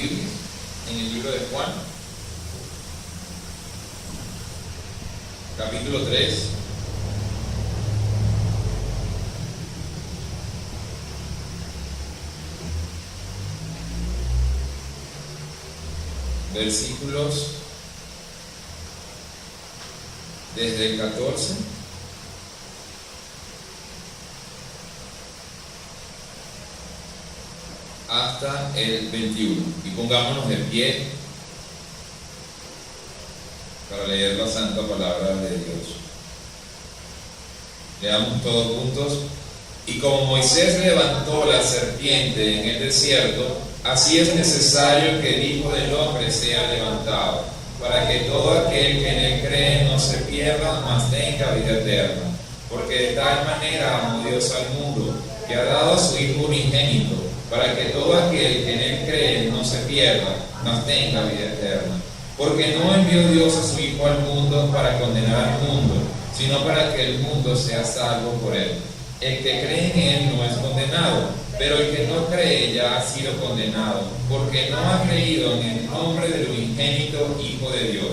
Biblia en el libro de Juan, capítulo 3. Versículos desde el 14 hasta el 21. Y pongámonos de pie para leer la santa palabra de Dios. Leamos todos juntos. Y como Moisés levantó la serpiente en el desierto, así es necesario que el Hijo del Hombre sea levantado, para que todo aquel que en él cree no se pierda, mas tenga vida eterna. Porque de tal manera amó Dios al mundo, que ha dado a su Hijo unigénito, para que todo aquel que en él cree no se pierda, mas tenga vida eterna. Porque no envió Dios a su Hijo al mundo para condenar al mundo, sino para que el mundo sea salvo por él. El que cree en él no es condenado, pero el que no cree ya ha sido condenado, porque no ha creído en el nombre del unigénito Hijo de Dios.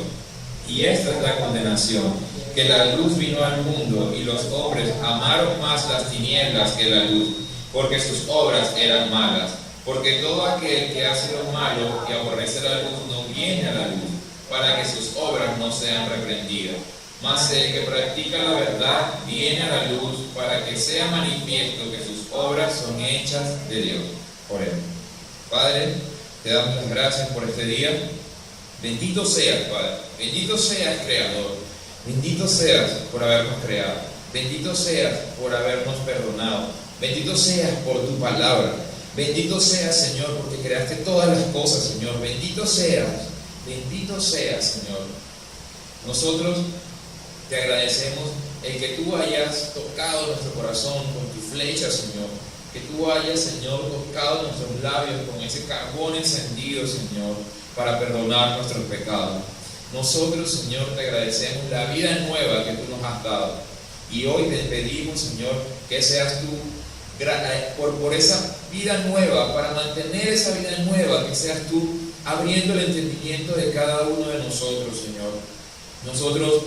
Y esta es la condenación, que la luz vino al mundo, y los hombres amaron más las tinieblas que la luz, porque sus obras eran malas. Porque todo aquel que hace lo malo y aborrece la luz no viene a la luz, para que sus obras no sean reprendidas. Mas el que practica la verdad viene a la luz, para que sea manifiesto que sus obras son hechas de Dios. Oremos. Padre, te damos las gracias por este día. Bendito seas, Padre. Bendito seas, Creador. Bendito seas por habernos creado. Bendito seas por habernos perdonado. Bendito seas por tu palabra. Bendito seas, Señor, porque creaste todas las cosas, Señor. Bendito seas, Señor. Nosotros te agradecemos el que tú hayas tocado nuestro corazón con tu flecha, Señor. Que tú hayas, Señor, tocado nuestros labios con ese carbón encendido, Señor, para perdonar nuestros pecados. Nosotros, Señor, te agradecemos la vida nueva que tú nos has dado. Y hoy te pedimos, Señor, que seas tú, por esa vida nueva, para mantener esa vida nueva, que seas tú abriendo el entendimiento de cada uno de nosotros, Señor. Nosotros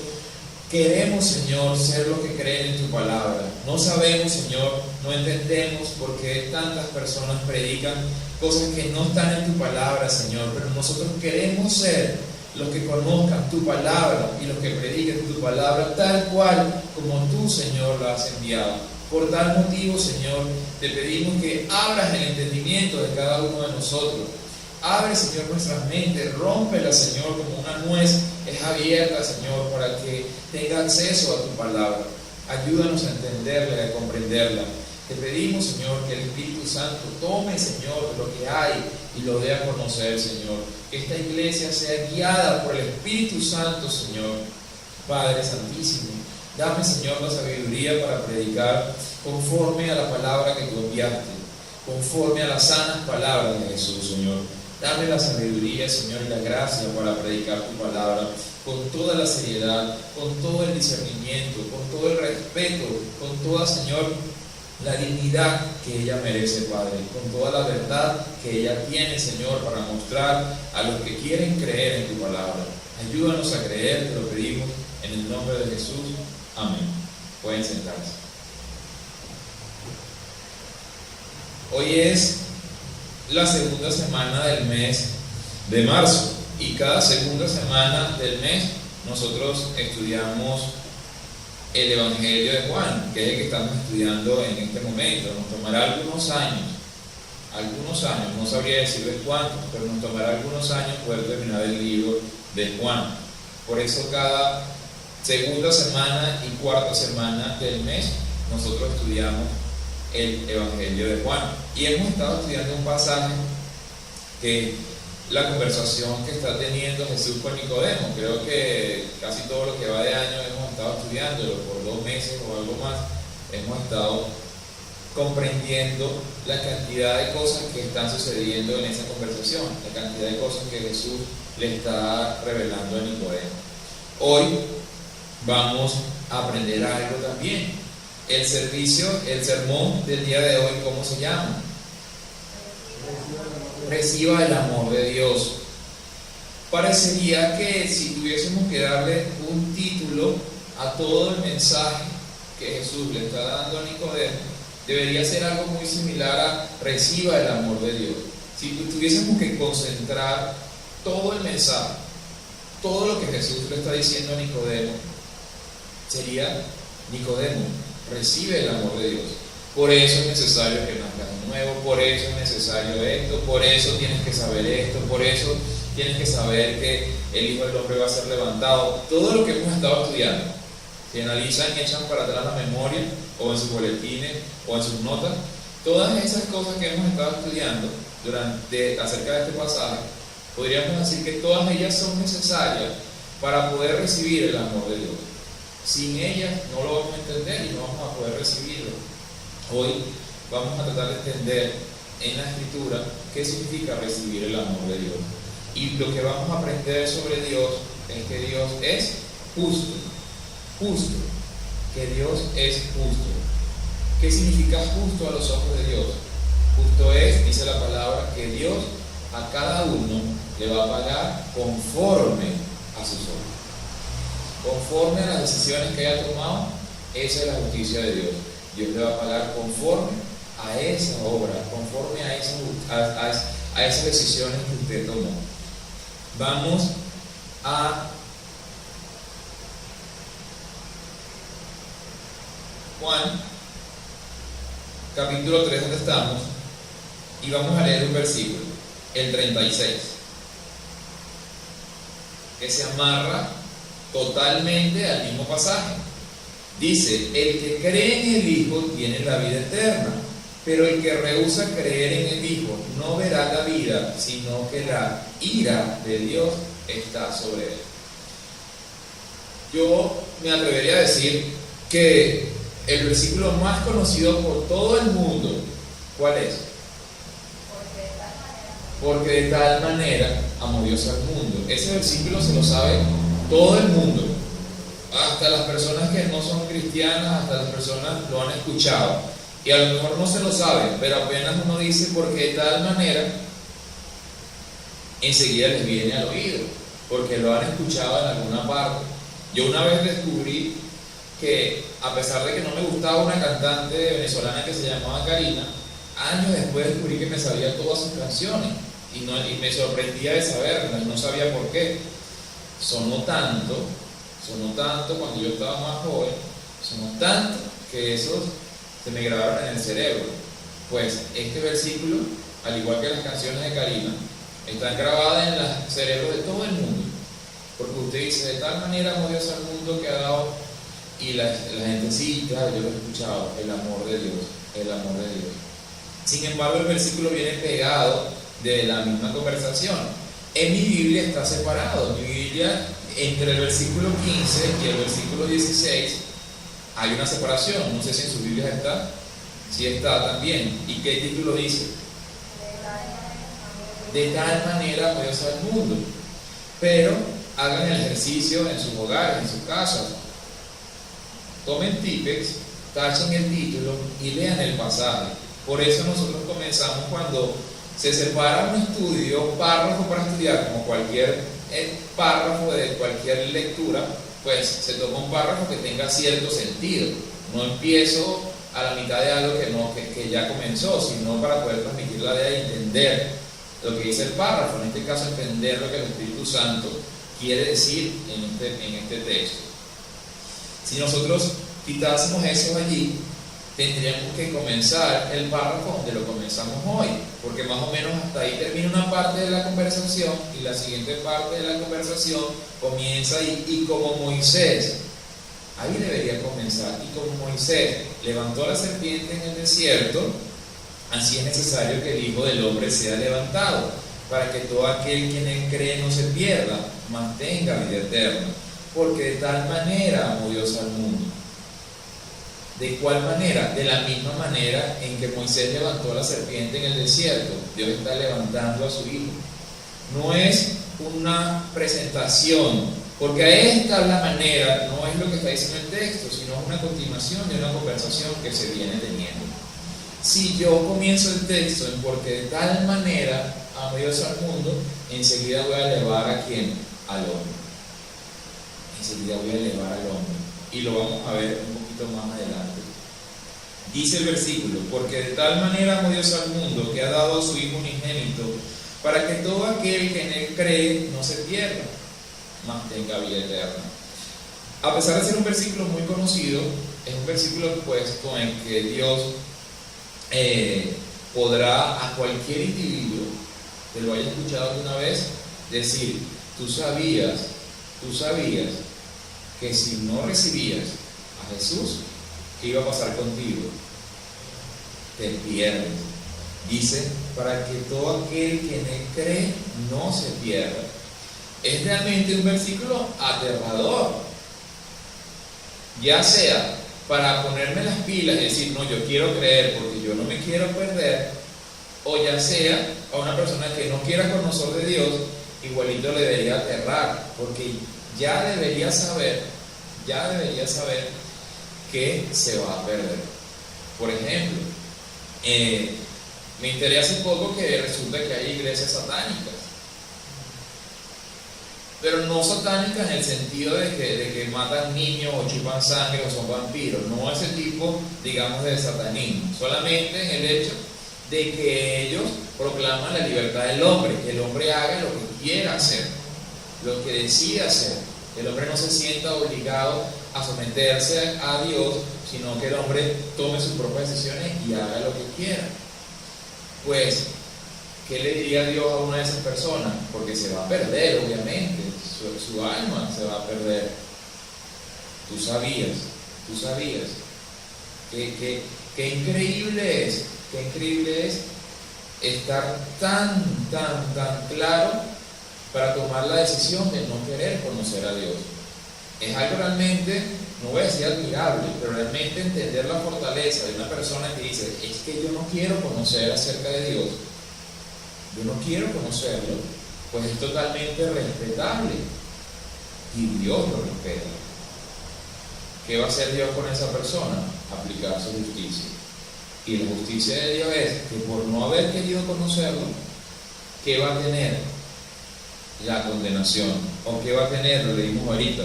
queremos, Señor, ser los que creen en tu palabra. No sabemos, Señor, no entendemos por qué tantas personas predican cosas que no están en tu palabra, Señor, pero nosotros queremos ser los que conozcan tu palabra y los que prediquen tu palabra tal cual como tú, Señor, la has enviado. Por tal motivo, Señor, te pedimos que abras el entendimiento de cada uno de nosotros. Abre, Señor, nuestras mentes, rómpela, Señor, como una nuez es abierta, Señor, para que tenga acceso a tu palabra. Ayúdanos a entenderla y a comprenderla. Te pedimos, Señor, que el Espíritu Santo tome, Señor, lo que hay y lo dé a conocer, Señor. Que esta iglesia sea guiada por el Espíritu Santo, Señor. Padre Santísimo, dame, Señor, la sabiduría para predicar conforme a la palabra que tú enviaste, conforme a las sanas palabras de Jesús, Señor. Dame la sabiduría, Señor, y la gracia para predicar tu palabra con toda la seriedad, con todo el discernimiento, con todo el respeto, con toda, Señor, la dignidad que ella merece, Padre, con toda la verdad que ella tiene, Señor, para mostrar a los que quieren creer en tu palabra. Ayúdanos a creer, te lo pedimos, en el nombre de Jesús. Amén. Pueden sentarse. Hoy es la segunda semana del mes de marzo, y cada segunda semana del mes nosotros estudiamos el Evangelio de Juan, que es el que estamos estudiando en este momento. Nos tomará algunos años, no sabría decirles cuántos, pero nos tomará algunos años poder terminar el libro de Juan. Por eso cada segunda semana y cuarta semana del mes nosotros estudiamos el Evangelio de Juan, y hemos estado estudiando un pasaje que la conversación que está teniendo Jesús con Nicodemo. Creo que casi todo lo que va de año hemos estado estudiándolo por 2 meses o algo más. Hemos estado comprendiendo la cantidad de cosas que están sucediendo en esa conversación, la cantidad de cosas que Jesús le está revelando a Nicodemo. Hoy vamos a aprender algo también. El sermón del día de hoy, ¿cómo se llama? reciba el amor de Dios. Parecería que si tuviésemos que darle un título a todo el mensaje que Jesús le está dando a Nicodemo, debería ser algo muy similar a reciba el amor de Dios. Si tuviésemos que concentrar todo el mensaje, todo lo que Jesús le está diciendo a Nicodemo, sería: Nicodemo, recibe el amor de Dios. Por eso es necesario que nazcas de nuevo, por eso es necesario esto, por eso tienes que saber esto, por eso tienes que saber que el Hijo del Hombre va a ser levantado. Todo lo que hemos estado estudiando, si analizan y echan para atrás la memoria, o en sus boletines, o en sus notas, todas esas cosas que hemos estado estudiando acerca de este pasaje, podríamos decir que todas ellas son necesarias para poder recibir el amor de Dios. Sin ellas no lo vamos a entender y no vamos a poder recibirlo. Hoy vamos a tratar de entender en la Escritura qué significa recibir el amor de Dios. Y lo que vamos a aprender sobre Dios es que Dios es justo, que Dios es justo. ¿Qué significa justo a los ojos de Dios? Justo es, dice la palabra, que Dios a cada uno le va a pagar conforme a sus obras. Conforme a las decisiones que haya tomado, esa es la justicia de Dios. Dios le va a pagar conforme a esa obra, conforme a esas decisiones que usted tomó. Vamos a Juan, capítulo 3, donde estamos, y vamos a leer un versículo, el 36, que se amarra totalmente al mismo pasaje. Dice: el que cree en el Hijo tiene la vida eterna, pero el que rehúsa creer en el Hijo no verá la vida, sino que la ira de Dios está sobre él. Yo me atrevería a decir que el versículo más conocido por todo el mundo, ¿cuál es? Porque de tal manera amó Dios al mundo. Ese versículo se lo sabe todo el mundo. Hasta las personas que no son cristianas, hasta las personas lo han escuchado. Y a lo mejor no se lo saben, pero apenas uno dice porque de tal manera, enseguida les viene al oído, porque lo han escuchado en alguna parte. Yo una vez descubrí que, a pesar de que no me gustaba una cantante venezolana que se llamaba Karina, años después descubrí que me sabía todas sus canciones y me sorprendía de saberlas, no sabía por qué. Sonó tanto cuando yo estaba más joven, sonó tanto que esos se me grabaron en el cerebro. Pues este versículo, al igual que las canciones de Karina, están grabadas en los cerebros de todo el mundo, porque usted dice: de tal manera amó Dios al mundo que ha dado, y la gente sí, claro, yo lo he escuchado, el amor de Dios. Sin embargo, el versículo viene pegado de la misma conversación. En mi Biblia está separado. En mi Biblia, entre el versículo 15 y el versículo 16, hay una separación. No sé si en sus Biblias está. Sí está también. ¿Y qué título dice? De tal manera amó Dios al mundo. Pero hagan el ejercicio en sus hogares, en sus casas. Tomen tipex, tachen el título y lean el pasaje. Por eso nosotros comenzamos, cuando se separa un estudio, párrafo para estudiar, como cualquier párrafo de cualquier lectura, pues se toma un párrafo que tenga cierto sentido. No empiezo a la mitad de algo que ya comenzó, sino para poder transmitir la idea y entender lo que dice el párrafo. En este caso, entender lo que el Espíritu Santo quiere decir en este texto. Si nosotros quitásemos eso allí, tendríamos que comenzar el párrafo donde lo comenzamos hoy, porque más o menos hasta ahí termina una parte de la conversación y la siguiente parte de la conversación comienza y como Moisés, ahí debería comenzar, y como Moisés levantó la serpiente en el desierto, así es necesario que el Hijo del Hombre sea levantado, para que todo aquel quien en él cree no se pierda, mas tenga vida eterna. Porque de tal manera amó Dios al mundo. ¿De cuál manera? De la misma manera en que Moisés levantó la serpiente en el desierto, Dios está levantando a su Hijo. No es una presentación, porque esta es la manera, no es lo que está diciendo el texto, sino una continuación de una conversación que se viene teniendo. si yo comienzo el texto en porque de tal manera amó Dios al mundo, enseguida voy a elevar ¿a quién? Al hombre. Enseguida voy a elevar al hombre. Y lo vamos a ver un poquito más adelante. Dice el versículo: porque de tal manera amó Dios al mundo que ha dado a su Hijo unigénito, para que todo aquel que en él cree no se pierda, mas tenga vida eterna. A pesar de ser un versículo muy conocido, es un versículo pues con el que Dios podrá a cualquier individuo que lo haya escuchado alguna vez decir: tú sabías que si no recibías a Jesús, ¿qué iba a pasar contigo? Te pierdes. Dice: para que todo aquel que en él cree no se pierda. Es realmente un versículo aterrador, ya sea para ponerme las pilas y decir: no, yo quiero creer porque yo no me quiero perder, o ya sea a una persona que no quiera conocer de Dios, igualito le debería aterrar, porque ya debería saber que se va a perder. Por ejemplo, me enteré hace poco que resulta que hay iglesias satánicas, pero no satánicas en el sentido de que matan niños o chupan sangre o son vampiros, no ese tipo, digamos, de satanismo, solamente en el hecho de que ellos proclaman la libertad del hombre, que el hombre haga lo que quiera hacer, lo que decida hacer, que el hombre no se sienta obligado a someterse a Dios, sino que el hombre tome sus propias decisiones y haga lo que quiera. Pues, ¿qué le diría Dios a una de esas personas? Porque se va a perder, obviamente, su alma se va a perder. Tú sabías qué increíble es estar tan claro para tomar la decisión de no querer conocer a Dios. Es algo realmente, no voy a decir admirable, pero realmente entender la fortaleza de una persona que dice: es que yo no quiero conocer acerca de Dios, yo no quiero conocerlo, pues es totalmente respetable y Dios lo respeta. ¿Qué va a hacer Dios con esa persona? Aplicar su justicia. Y la justicia de Dios es que por no haber querido conocerlo, ¿qué va a tener? La condenación. ¿O qué va a tener? Lo leímos ahorita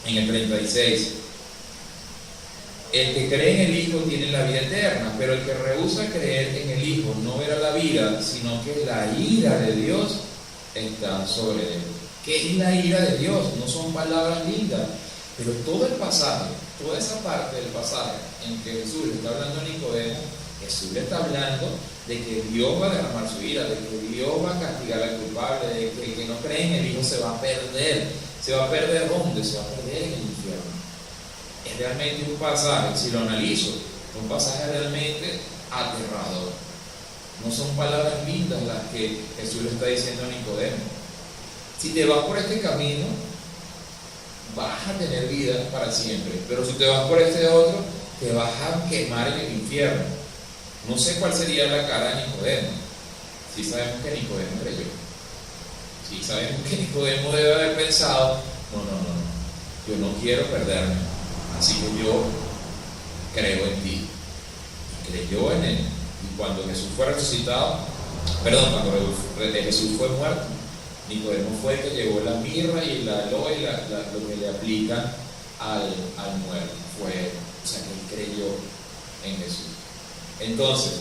en el 36. El que cree en el Hijo tiene la vida eterna, pero el que rehúsa creer en el Hijo no verá la vida, sino que la ira de Dios está sobre él. ¿Qué es la ira de Dios? No son palabras lindas, pero todo el pasaje, toda esa parte del pasaje en que Jesús le está hablando a Nicodemo, Jesús le está hablando de que Dios va a derramar su ira, de que Dios va a castigar al culpable, de que el que no cree en el Hijo se va a perder. ¿Se va a perder dónde? Se va a perder en el infierno. Es realmente un pasaje, si lo analizo, un pasaje realmente aterrador. No son palabras lindas las que Jesús le está diciendo a Nicodemo. Si te vas por este camino, vas a tener vida para siempre, pero si te vas por este otro, te vas a quemar en el infierno. No sé cuál sería la cara de Nicodemo. Sí sabemos que Nicodemo creyó. Sí sabemos que Nicodemo debe haber pensado: no, yo no quiero perderme, así que yo creo en ti. Y creyó en él. Y cuando Jesús fue resucitado, cuando Jesús fue muerto, Nicodemo fue el que llevó la mirra y la aloe, lo que le aplican al muerto. O sea, que él creyó en Jesús. Entonces,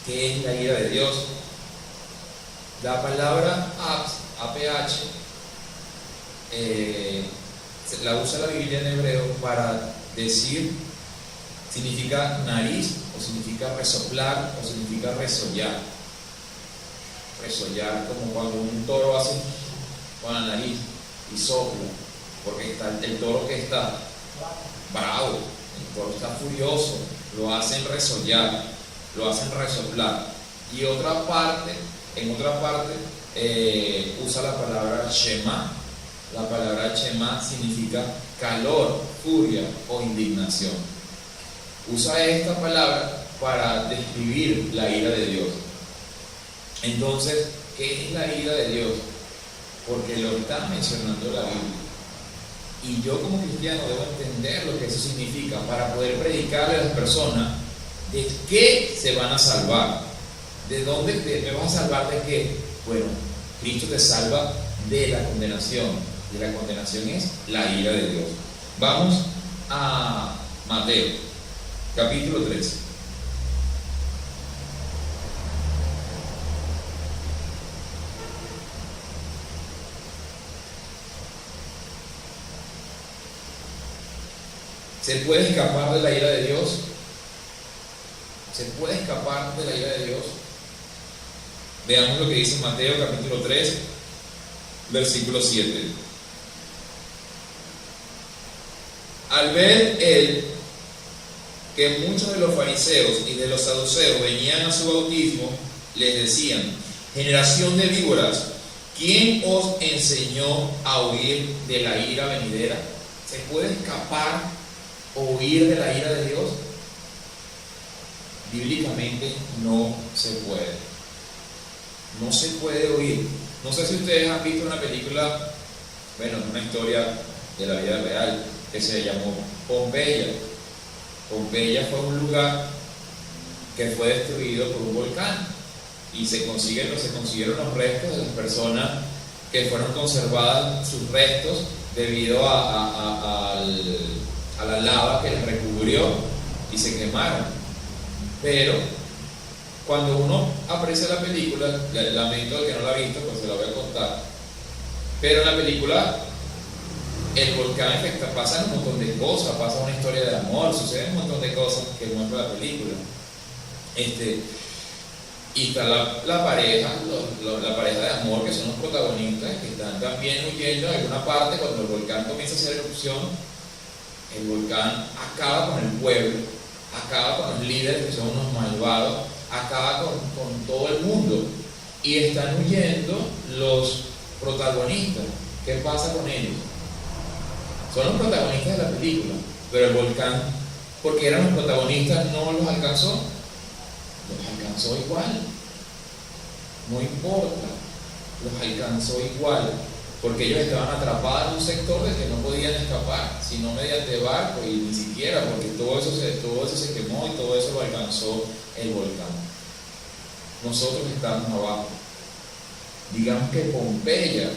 ¿qué es la ira de Dios? La palabra APH la usa la Biblia en hebreo para decir, significa nariz, o significa resoplar, o significa resollar. Resollar, como cuando un toro hace con la nariz y sopla, porque el toro que está bravo, el toro está furioso, lo hacen resollar, lo hacen resoplar. Y en otra parte usa la palabra Shema. La palabra Shema significa calor, furia o indignación. Usa esta palabra para describir la ira de Dios. Entonces, ¿qué es la ira de Dios? Porque lo está mencionando la Biblia. Y yo como cristiano debo entender lo que eso significa para poder predicarle a las personas ¿De qué se van a salvar? ¿De dónde me vas a salvar de qué? Bueno, Cristo te salva de la condenación. Y la condenación es la ira de Dios. Vamos a Mateo, capítulo 13. ¿Se puede escapar de la ira de Dios? ¿Se puede escapar de la ira de Dios? Veamos lo que dice Mateo capítulo 3, versículo 7. Al ver él que muchos de los fariseos y de los saduceos venían a su bautismo, les decían: generación de víboras, ¿quién os enseñó a huir de la ira venidera? ¿Se puede escapar o huir de la ira de Dios? Bíblicamente no se puede. No se puede huir. No sé si ustedes han visto una película, bueno, una historia de la vida real, que se llamó Pompeya. Pompeya fue un lugar que fue destruido por un volcán y se consiguieron los restos de las personas que fueron conservadas, sus restos, debido a la lava que les recubrió y se quemaron. Pero cuando uno aprecia la película, lamento al que no la ha visto, pues se la voy a contar, pero en la película el volcán pasa un montón de cosas, pasa una historia de amor, suceden un montón de cosas que muestra la película. Y está la pareja, la pareja de amor, que son los protagonistas, que están también huyendo de alguna parte. Cuando el volcán comienza a hacer erupción, el volcán acaba con el pueblo, acaba con los líderes, que son unos malvados, acaba con todo el mundo, y están huyendo los protagonistas. ¿Qué pasa con ellos? Son los protagonistas de la película, pero el volcán, porque eran los protagonistas, no los alcanzó. Los alcanzó igual, no importa, los alcanzó igual, porque ellos estaban atrapados en un sector del que no podían escapar, sino mediante barco, y ni siquiera, porque todo eso se quemó y todo eso lo alcanzó el volcán. Nosotros estamos abajo. Digamos que Pompeya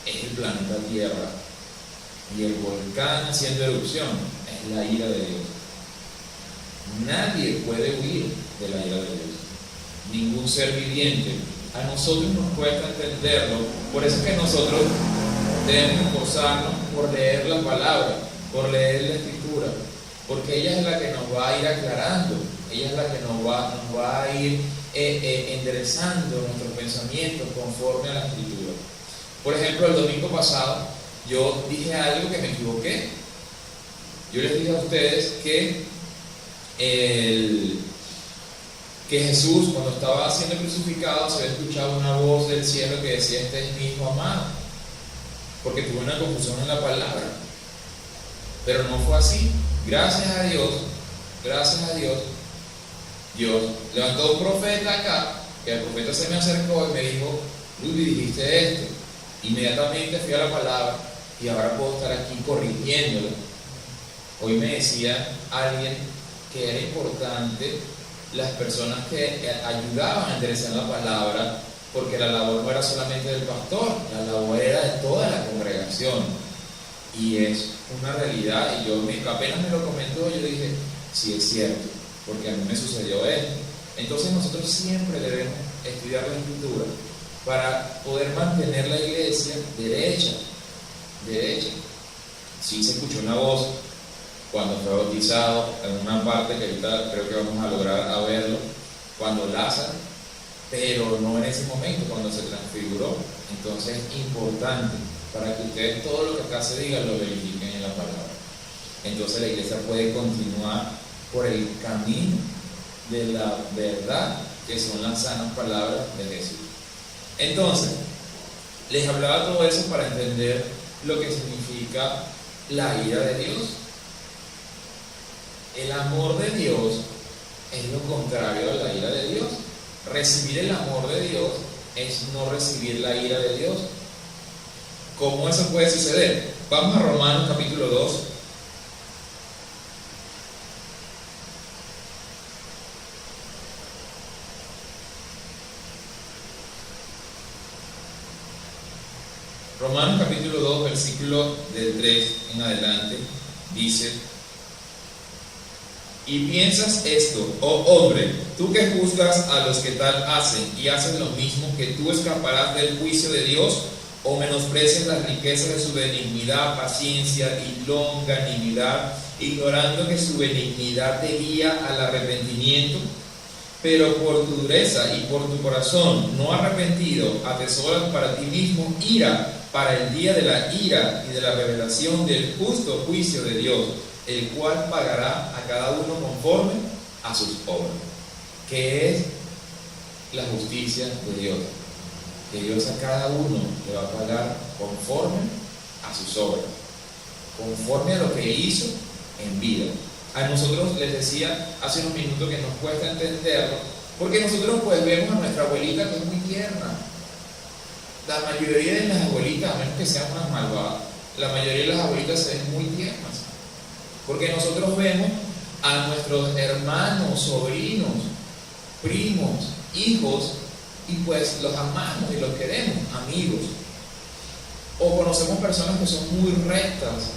es el planeta Tierra y el volcán haciendo erupción es la ira de Dios. Nadie puede huir de la ira de Dios, ningún ser viviente. A nosotros nos cuesta entenderlo, por eso es que nosotros debemos esforzarnos por leer la palabra, por leer la escritura, porque ella es la que nos va a ir aclarando, ella es la que nos va a ir enderezando nuestros pensamientos conforme a la escritura. Por ejemplo, el domingo pasado yo dije algo que me equivoqué. Yo les dije a ustedes que Jesús, cuando estaba siendo crucificado, se había escuchado una voz del cielo que decía: este es mi hijo amado, porque tuve una confusión en la palabra. Pero no fue así. Gracias a Dios, Dios levantó un profeta acá, que el profeta se me acercó y me dijo: Luis, dijiste esto. Inmediatamente fui a la palabra y ahora puedo estar aquí corrigiéndolo. Hoy me decía alguien que era importante las personas que ayudaban a enderezar la palabra, porque la labor no era solamente del pastor, la labor era de toda la congregación. Y es una realidad, y apenas me lo comentó, yo dije: sí, es cierto, porque a mí me sucedió esto. Entonces nosotros siempre debemos estudiar la escritura para poder mantener la iglesia derecha. Sí, se escuchó una voz cuando fue bautizado, en una parte que ahorita creo que vamos a lograr a verlo, cuando Lázaro, pero no en ese momento, cuando se transfiguró. Entonces es importante para que ustedes todo lo que acá se diga lo verifiquen en la palabra. Entonces la iglesia puede continuar por el camino de la verdad, que son las sanas palabras de Jesús. Entonces, les hablaba todo eso para entender lo que significa la ira de Dios. El amor de Dios es lo contrario a la ira de Dios. Recibir el amor de Dios es no recibir la ira de Dios. ¿Cómo eso puede suceder? Vamos a Romanos capítulo 2. Romanos capítulo 2, versículo del 3 en adelante, dice: y piensas esto, oh hombre, tú que juzgas a los que tal hacen y haces lo mismo, que tú escaparás del juicio de Dios, o menosprecias las riquezas de su benignidad, paciencia y longanimidad, ignorando que su benignidad te guía al arrepentimiento. Pero por tu dureza y por tu corazón no arrepentido, atesoras para ti mismo ira para el día de la ira y de la revelación del justo juicio de Dios, el cual pagará a cada uno conforme a sus obras. ¿Qué es la justicia de Dios? Que Dios a cada uno le va a pagar conforme a sus obras, conforme a lo que hizo en vida. A nosotros, les decía hace unos minutos, que nos cuesta entenderlo, porque nosotros pues vemos a nuestra abuelita, que es muy tierna. La mayoría de las abuelitas, a menos que sean unas malvadas, la mayoría de las abuelitas se ven muy tiernas, porque nosotros vemos a nuestros hermanos, sobrinos, primos, hijos, y pues los amamos y los queremos, amigos. O conocemos personas que son muy rectas,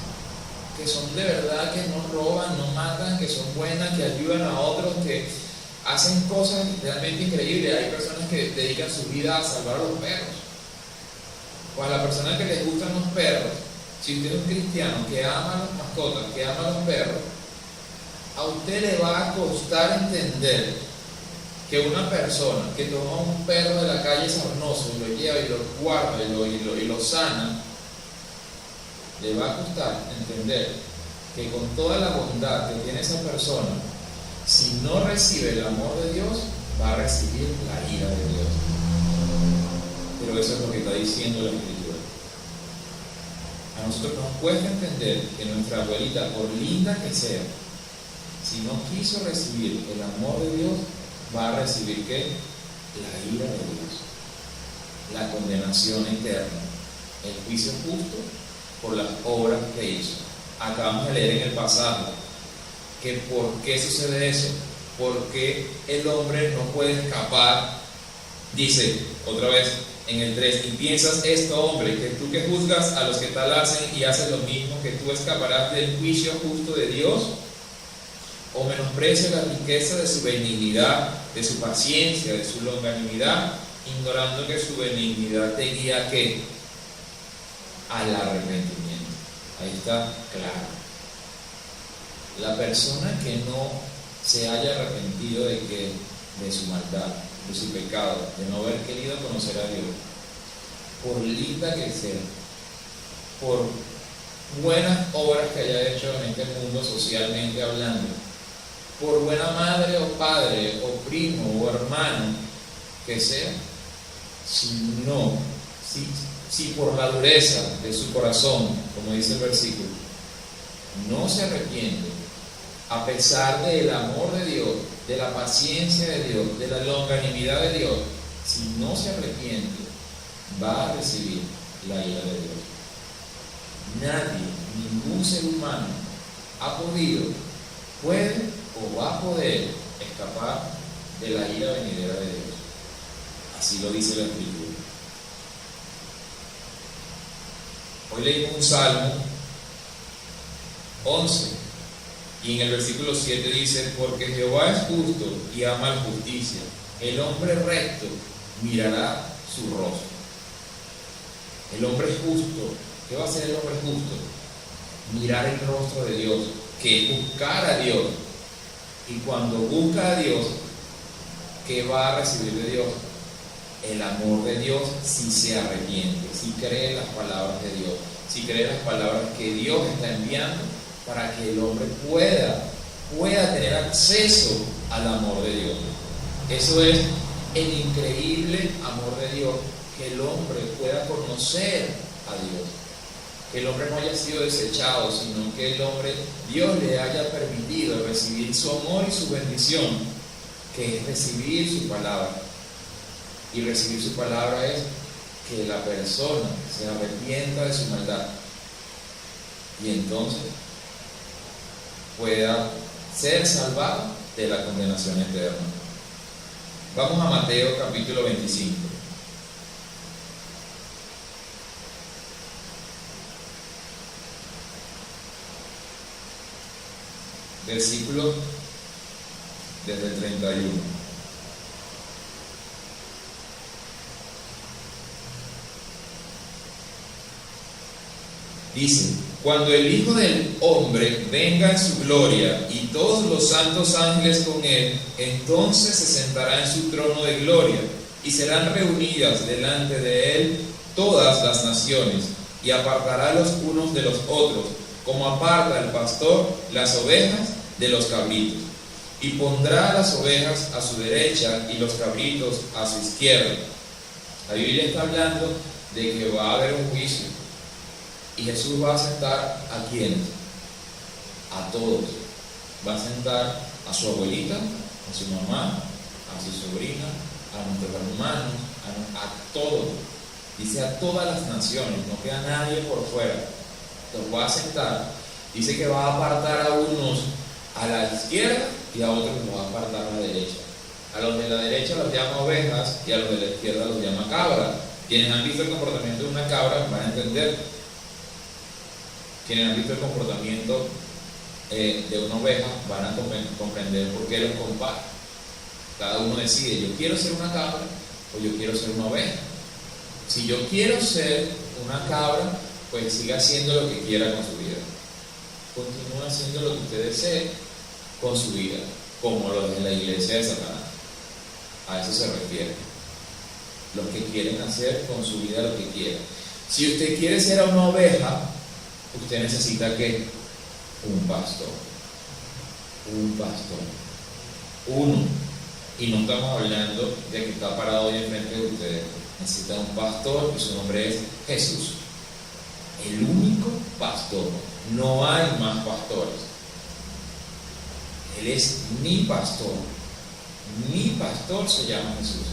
que son de verdad, que no roban, no matan, que son buenas, que ayudan a otros, que hacen cosas realmente increíbles. Hay personas que dedican su vida a salvar a los perros, o a la persona que les gustan los perros. Si usted es un cristiano que ama a las mascotas, que ama a los perros, a usted le va a costar entender que una persona que toma un perro de la calle sarnoso y lo lleva y lo guarda y lo sana, le va a costar entender que con toda la bondad que tiene esa persona, si no recibe el amor de Dios, va a recibir la ira de Dios. Pero eso es lo que está diciendo la Escritura. A nosotros nos cuesta entender que nuestra abuelita, por linda que sea, si no quiso recibir el amor de Dios, va a recibir ¿qué? La ira de Dios, la condenación eterna, el juicio justo por las obras que hizo. Acabamos de leer en el pasaje que por qué sucede eso, porque el hombre no puede escapar. Dice otra vez en el 3: y piensas esto, hombre, que tú que juzgas a los que tal hacen y haces lo mismo, que tú escaparás del juicio justo de Dios, o menosprecias la riqueza de su benignidad, de su paciencia, de su longanimidad, ignorando que su benignidad te guía ¿a qué? Al arrepentimiento. Ahí está claro. La persona que no se haya arrepentido de su maldad, de su pecado, de no haber querido conocer a Dios, por linda que sea, por buenas obras que haya hecho en este mundo socialmente hablando, por buena madre o padre o primo o hermano que sea, si por la dureza de su corazón, como dice el versículo, no se arrepiente, a pesar del amor de Dios, de la paciencia de Dios, de la longanimidad de Dios, si no se arrepiente, va a recibir la ira de Dios. Nadie, ningún ser humano puede o va a poder escapar de la ira venidera de Dios. Así lo dice la Escritura. Hoy leímos un Salmo 11 y en el versículo 7 dice: porque Jehová es justo y ama la justicia, el hombre recto mirará su rostro. El hombre justo, ¿qué va a hacer el hombre justo? Mirar el rostro de Dios, que es buscar a Dios. Y cuando busca a Dios, ¿qué va a recibir de Dios? El amor de Dios, si se arrepiente, si cree las palabras de Dios, si cree las palabras que Dios está enviando para que el hombre pueda tener acceso al amor de Dios. Eso es el increíble amor de Dios, que el hombre pueda conocer a Dios, que el hombre no haya sido desechado, sino que el hombre, Dios le haya permitido recibir su amor y su bendición, que es recibir su palabra. Y recibir su palabra es que la persona se arrepienta de su maldad y entonces pueda ser salvado de la condenación eterna. Vamos a Mateo capítulo 25. versículo desde el 31. Dice: cuando el Hijo del Hombre venga en su gloria y todos los santos ángeles con él, entonces se sentará en su trono de gloria y serán reunidas delante de él todas las naciones, y apartará los unos de los otros, como aparta el pastor las ovejas de los cabritos, y pondrá las ovejas a su derecha y los cabritos a su izquierda. La Biblia está hablando de que va a haber un juicio, y Jesús va a sentar ¿a quiénes? A todos. Va a sentar a su abuelita, a su mamá, a su sobrina, a nuestros hermanos, a todos. Dice a todas las naciones, no queda nadie por fuera. Los va a sentar. Dice que va a apartar a unos a la izquierda y a otros los va a apartar a la derecha. A los de la derecha los llama ovejas y a los de la izquierda los llama cabra. Quienes han visto el comportamiento de una cabra van a entender. Quienes han visto el comportamiento de una oveja van a comprender por qué los compara. Cada uno decide: yo quiero ser una cabra o yo quiero ser una oveja. Si yo quiero ser una cabra, pues siga haciendo lo que quiera con su vida. Continúa haciendo lo que usted desee con su vida, como los de la iglesia de Satanás. A eso se refiere. Los que quieren hacer con su vida lo que quieran. Si usted quiere ser una oveja, usted necesita ¿qué? Un pastor. Un pastor. Uno. Y no estamos hablando de que está parado hoy enfrente de ustedes. Necesita un pastor y su nombre es Jesús. El único pastor. No hay más pastores. Él es mi pastor. Mi pastor se llama Jesús.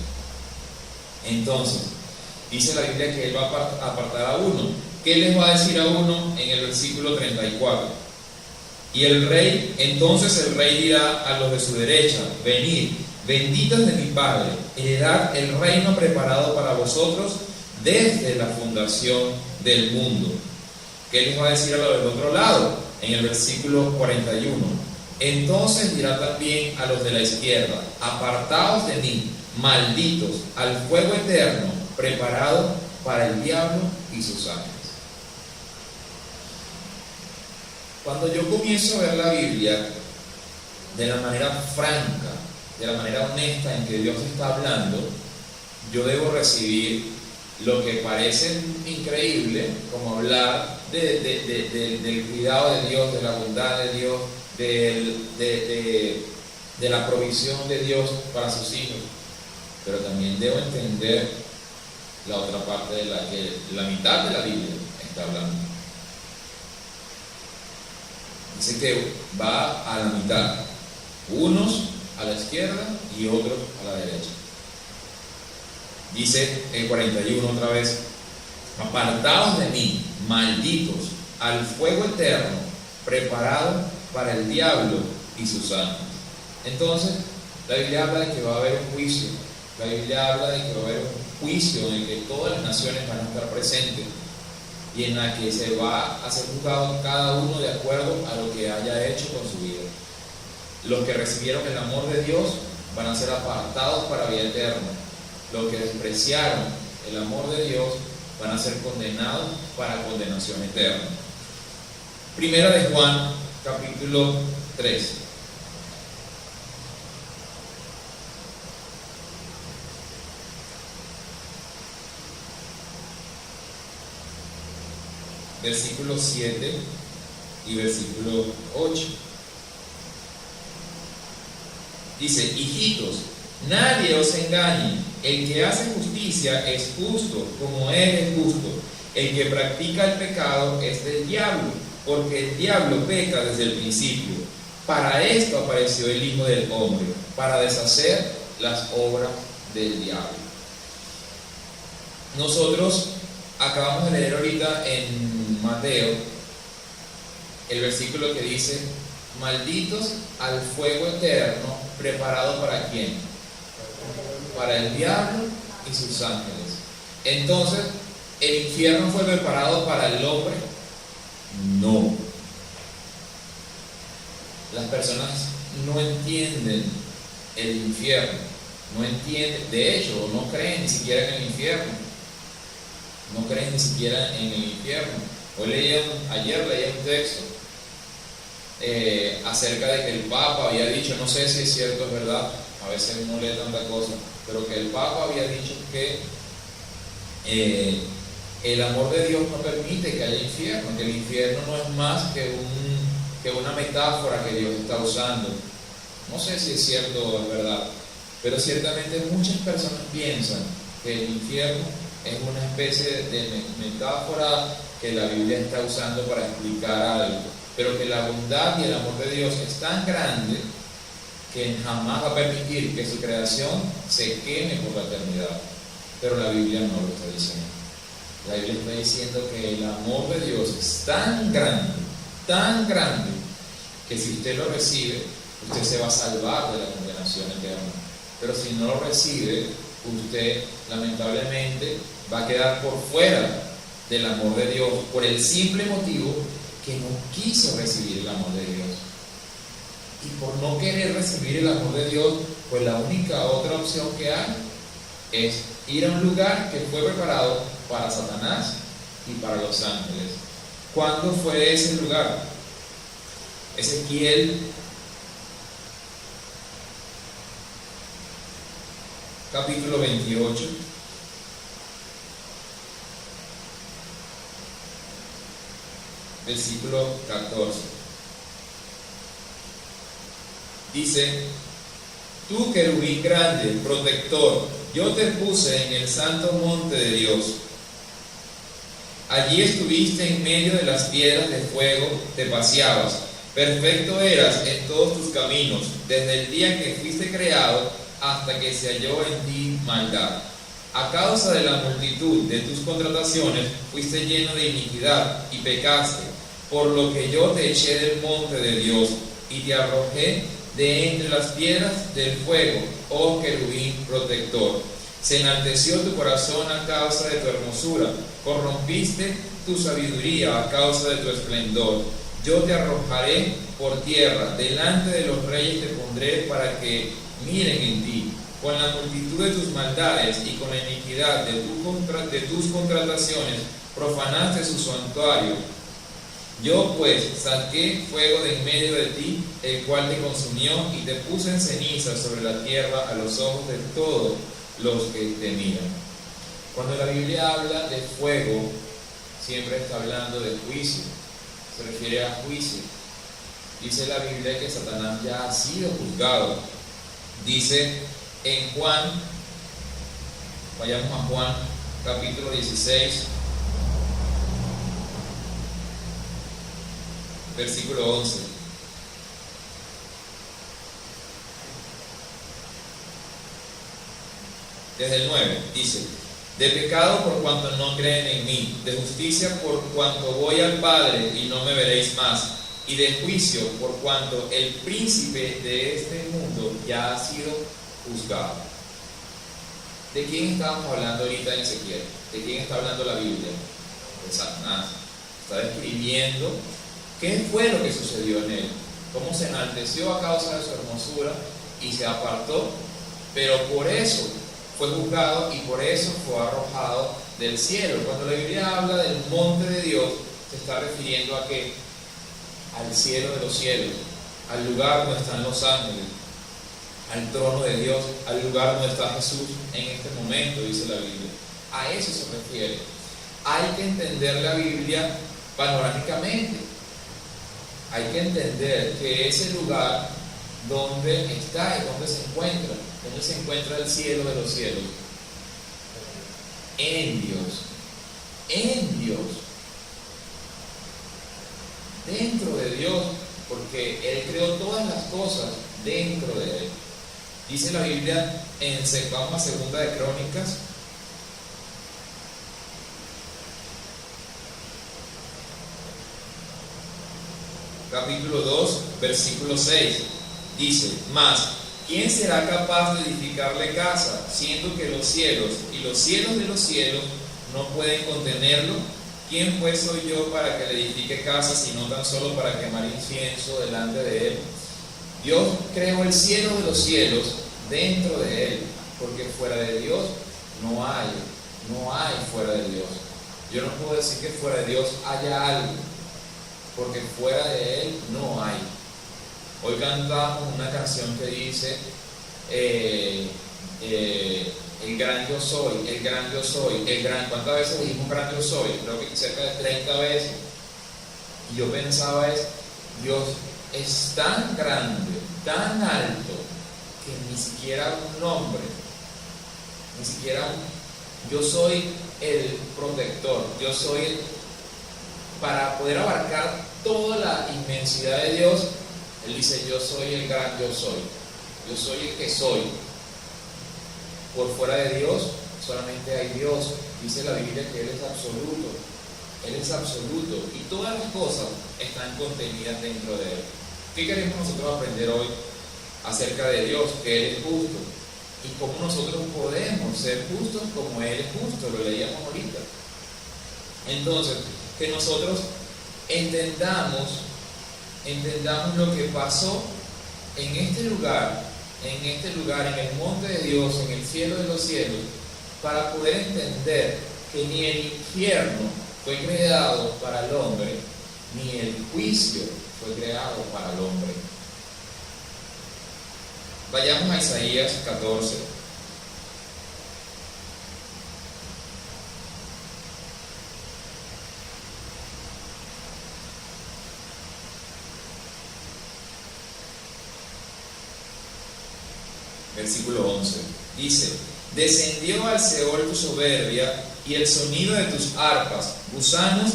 Entonces, dice la Biblia que Él va a apartar a uno. ¿Qué les va a decir a uno en el versículo 34? Y el rey, entonces el rey dirá a los de su derecha: venid, benditos de mi Padre, heredad el reino preparado para vosotros desde la fundación del mundo. ¿Qué les va a decir a los del otro lado? En el versículo 41. Entonces dirá también a los de la izquierda: apartaos de mí, malditos, al fuego eterno preparado para el diablo y sus ángeles. Cuando yo comienzo a ver la Biblia de la manera franca, de la manera honesta en que Dios está hablando, yo debo recibir lo que parece increíble, como hablar del cuidado de Dios, de la bondad de Dios, de la provisión de Dios para sus hijos. Pero también debo entender la otra parte de la que la mitad de la Biblia está hablando. Dice que va a la mitad, unos a la izquierda y otros a la derecha. Dice en 41 otra vez: apartaos de mí, malditos, al fuego eterno preparado para el diablo y sus ángeles. Entonces, la Biblia habla de que va a haber un juicio. La Biblia habla de que va a haber un juicio en el que todas las naciones van a estar presentes y en la que se va a ser juzgado cada uno de acuerdo a lo que haya hecho con su vida. Los que recibieron el amor de Dios van a ser apartados para vida eterna. Los que despreciaron el amor de Dios van a ser condenados para condenación eterna. Primera de Juan, capítulo 3. Versículo 7 y versículo 8. Dice: hijitos, nadie os engañe. El que hace justicia es justo, como Él es justo. El que practica el pecado es del diablo, porque el diablo peca desde el principio. Para esto apareció el Hijo del Hombre, para deshacer las obras del diablo. Nosotros acabamos de leer ahorita en Mateo el versículo que dice: malditos al fuego eterno preparado ¿para quién? Para el diablo y sus ángeles. Entonces, ¿el infierno fue preparado para el hombre? No. Las personas no entienden el infierno, no entienden, de hecho, no creen ni siquiera en el infierno, no creen ni siquiera en el infierno. Ayer leí un texto acerca de que el Papa había dicho, no sé si es cierto, es verdad, a veces uno lee tanta cosa, pero que el Papa había dicho que el amor de Dios no permite que haya infierno, que el infierno no es más que una metáfora que Dios está usando. No sé si es cierto o es verdad, pero ciertamente muchas personas piensan que el infierno es una especie de metáfora que la Biblia está usando para explicar algo, pero que la bondad y el amor de Dios es tan grande que jamás va a permitir que su creación se queme por la eternidad. Pero la Biblia no lo está diciendo. La Biblia está diciendo que el amor de Dios es tan grande, que si usted lo recibe, usted se va a salvar de la condenación eterna. Pero si no lo recibe, usted lamentablemente va a quedar por fuera del amor de Dios, por el simple motivo que no quiso recibir el amor de Dios. Y por no querer recibir el amor de Dios, pues la única otra opción que hay es ir a un lugar que fue preparado para Satanás y para los ángeles. ¿Cuándo fue ese lugar? Ezequiel capítulo 28. Versículo 14. Dice: tú, querubín grande, protector, yo te puse en el santo monte de Dios. Allí estuviste en medio de las piedras de fuego, te paseabas. Perfecto eras en todos tus caminos, desde el día que fuiste creado hasta que se halló en ti maldad. A causa de la multitud de tus contrataciones fuiste lleno de iniquidad y pecaste, por lo que yo te eché del monte de Dios y te arrojé de entre las piedras del fuego, oh querubín protector. Se enalteció tu corazón a causa de tu hermosura, corrompiste tu sabiduría a causa de tu esplendor. Yo te arrojaré por tierra, delante de los reyes te pondré para que miren en ti. Con la multitud de tus maldades y con la iniquidad de tus contrataciones profanaste su santuario. Yo pues saqué fuego de en medio de ti, el cual te consumió, y te puse en ceniza sobre la tierra a los ojos de todos los que te miran. Cuando la Biblia habla de fuego, siempre está hablando de juicio, se refiere a juicio. Dice la Biblia que Satanás ya ha sido juzgado. Dice en Juan, vayamos a Juan capítulo 16, versículo 11. Desde el 9 dice: de pecado por cuanto no creen en mí, de justicia por cuanto voy al Padre y no me veréis más, y de juicio por cuanto el príncipe de este mundo ya ha sido juzgado. ¿De quién estábamos hablando ahorita en Ezequiel? ¿De quién está hablando la Biblia? De Satanás. Está describiendo qué fue lo que sucedió en él, cómo se enalteció a causa de su hermosura y se apartó, pero por eso fue juzgado y por eso fue arrojado del cielo. Cuando la Biblia habla del monte de Dios, se está refiriendo a qué? Al cielo de los cielos, al lugar donde están los ángeles, al trono de Dios, al lugar donde está Jesús en este momento, dice la Biblia. A eso se refiere. Hay que entender la Biblia panorámicamente. Hay que entender que ese lugar donde está y donde se encuentra el cielo de los cielos, en Dios, dentro de Dios, porque Él creó todas las cosas dentro de Él. Dice la Biblia vamos a Segunda de Crónicas, capítulo 2, versículo 6, dice: mas, ¿quién será capaz de edificarle casa, siendo que los cielos y los cielos de los cielos no pueden contenerlo? ¿Quién pues soy yo para que le edifique casa, sino tan solo para quemar incienso delante de él? Dios creó el cielo de los cielos dentro de Él, porque fuera de Dios no hay fuera de Dios. Yo no puedo decir que fuera de Dios haya algo, porque fuera de Él no hay. Hoy cantamos una canción que dice, el gran yo soy, el gran yo soy, el gran... ¿Cuántas veces dijimos gran yo soy? Creo que cerca de 30 veces. Y yo pensaba Dios es tan grande, tan alto, que ni siquiera un nombre, yo soy el protector, yo soy para poder abarcar toda la inmensidad de Dios. Él dice, yo soy el gran yo soy el que soy. Por fuera de Dios solamente hay Dios. Dice la Biblia que Él es absoluto, y todas las cosas están contenidas dentro de Él. ¿Qué queremos nosotros aprender hoy acerca de Dios? Que Él es justo, y cómo nosotros podemos ser justos como Él es justo. Lo leíamos ahorita. Entonces, que nosotros entendamos lo que pasó en este lugar, en el monte de Dios, en el cielo de los cielos, para poder entender que ni el infierno fue creado para el hombre, ni el juicio fue creado para el hombre. Vayamos a Isaías 14. Versículo 11. Dice, descendió al Seol tu soberbia y el sonido de tus arpas. Gusanos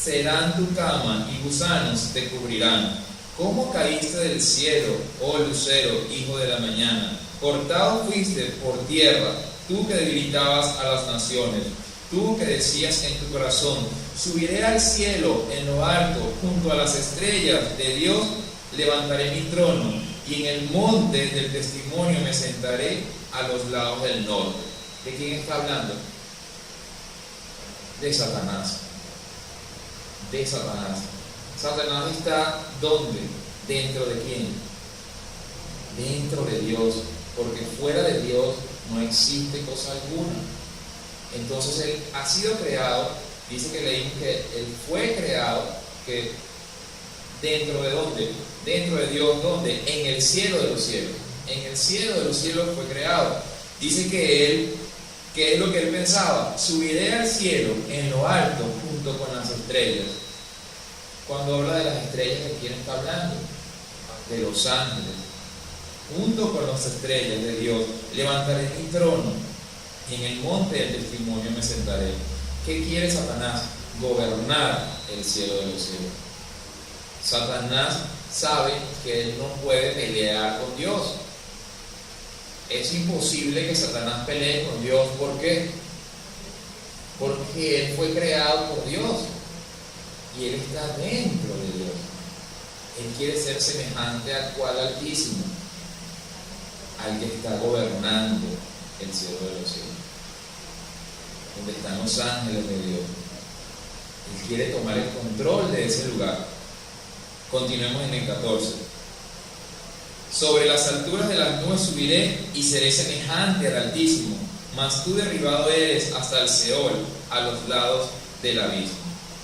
serán tu cama y gusanos te cubrirán. ¿Cómo caíste del cielo, oh lucero, hijo de la mañana? Cortado fuiste por tierra, tú que debilitabas a las naciones. Tú que decías en tu corazón, subiré al cielo en lo alto, junto a las estrellas de Dios levantaré mi trono, y en el monte del testimonio me sentaré a los lados del norte. ¿De quién está hablando? De Satanás. De Satanás. Satanás está ¿dónde? ¿Dentro de quién? Dentro de Dios, porque fuera de Dios no existe cosa alguna. Entonces Él ha sido creado, dice que leímos que Él fue creado, que ¿dentro de dónde? Dentro de Dios, ¿dónde? En el cielo de los cielos. En el cielo de los cielos fue creado. Dice que Él, ¿qué es lo que Él pensaba? Subiré al cielo en lo alto junto con las estrellas. Cuando habla de las estrellas, ¿de quién está hablando? De los ángeles. Junto con las estrellas de Dios levantaré mi trono, y en el monte del testimonio me sentaré. ¿Qué quiere Satanás? Gobernar el cielo de los cielos. Satanás sabe que él no puede pelear con Dios. Es imposible que Satanás pelee con Dios. ¿Por qué? Porque él fue creado por Dios y él está dentro de Dios. Él quiere ser semejante al cual Altísimo, al que está gobernando el cielo de los cielos, donde están los ángeles de Dios. Él quiere tomar el control de ese lugar. Continuemos en el 14. Sobre las alturas de las nubes subiré y seré semejante al Altísimo, mas tú derribado eres hasta el Seol, a los lados del abismo.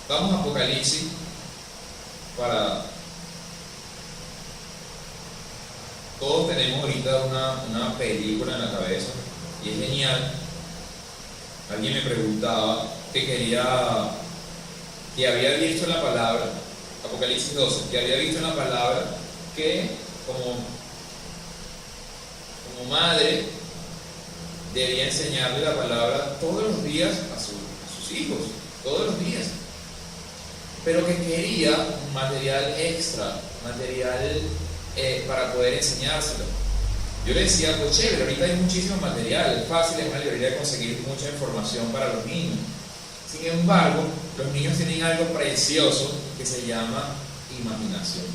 Vamos a Apocalipsis para... Todos tenemos ahorita una película en la cabeza y es genial. Alguien me preguntaba que había visto en la palabra, Apocalipsis 12, que había visto en la palabra que como madre debía enseñarle la palabra todos los días a sus hijos, todos los días, pero que quería un material extra, material para poder enseñárselo. Yo le decía, pues chévere, ahorita hay muchísimo material, es fácil en una librería conseguir mucha información para los niños. Sin embargo, los niños tienen algo precioso que se llama imaginación.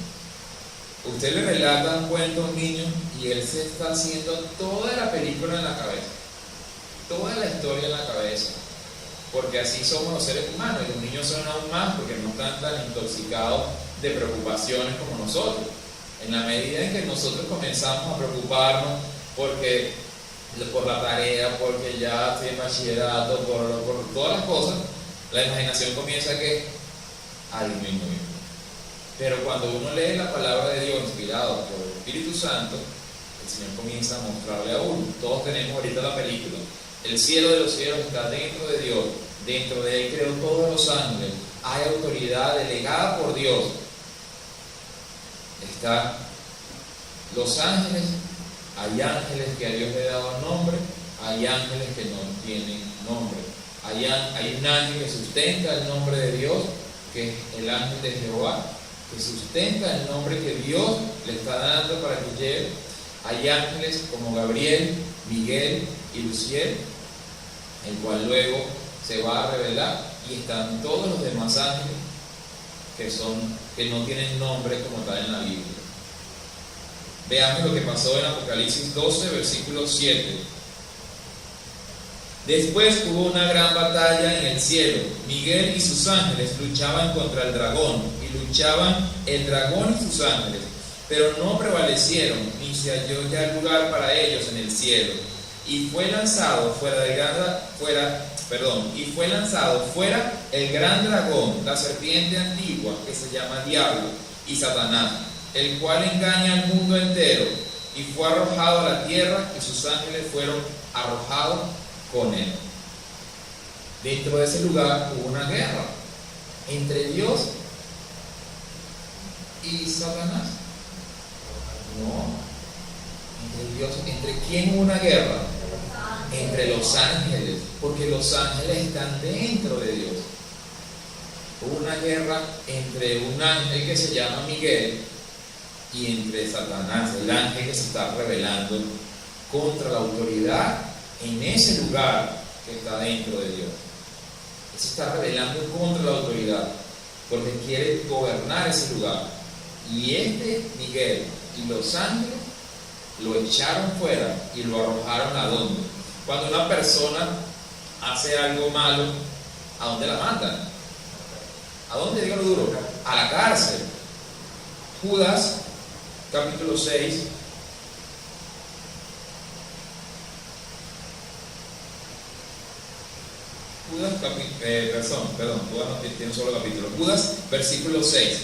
Usted le relata un cuento a un niño y él se está haciendo toda la película en la cabeza, toda la historia en la cabeza, porque así somos los seres humanos, y los niños son aún más porque no están tan intoxicados de preocupaciones como nosotros. En la medida en que nosotros comenzamos a preocuparnos por la tarea, porque ya estoy en bachillerato, por todas las cosas, la imaginación comienza a disminuir. Pero cuando uno lee la palabra de Dios inspirado por el Espíritu Santo, el Señor comienza a mostrarle a uno. Todos tenemos ahorita la película. El cielo de los cielos está dentro de Dios. Dentro de Él creó todos los ángeles. Hay autoridad delegada por Dios. Están los ángeles. Hay ángeles que a Dios le ha dado nombre. Hay ángeles que no tienen nombre. Hay un ángel que sustenta el nombre de Dios, que es el ángel de Jehová, que sustenta el nombre que Dios le está dando para que llegue. Hay ángeles como Gabriel, Miguel y Luciel, el cual luego se va a revelar, y están todos los demás ángeles que no tienen nombre como tal en la Biblia. Veamos lo que pasó en Apocalipsis 12, versículo 7. Después hubo una gran batalla en el cielo. Miguel y sus ángeles luchaban contra el dragón, y luchaban el dragón y sus ángeles, pero no prevalecieron, ni se halló ya lugar para ellos en el cielo. Y fue lanzado fuera el gran dragón, la serpiente antigua, que se llama Diablo y Satanás, el cual engaña al mundo entero, y fue arrojado a la tierra, y sus ángeles fueron arrojados con él. Dentro de ese lugar hubo una guerra entre Dios y Satanás. No, entre Dios, ¿entre quién hubo una guerra? Entre los ángeles, porque los ángeles están dentro de Dios. Hubo una guerra entre un ángel que se llama Miguel y entre Satanás, el ángel que se está rebelando contra la autoridad en ese lugar que está dentro de Dios. Él se está rebelando contra la autoridad porque quiere gobernar ese lugar. Y Miguel y los ángeles lo echaron fuera y lo arrojaron ¿a dónde? Cuando una persona hace algo malo, ¿a dónde la mandan? ¿A dónde, dígalo duro? A la cárcel. Judas, capítulo 6. Judas, Judas no tiene un solo capítulo. Judas, versículo 6.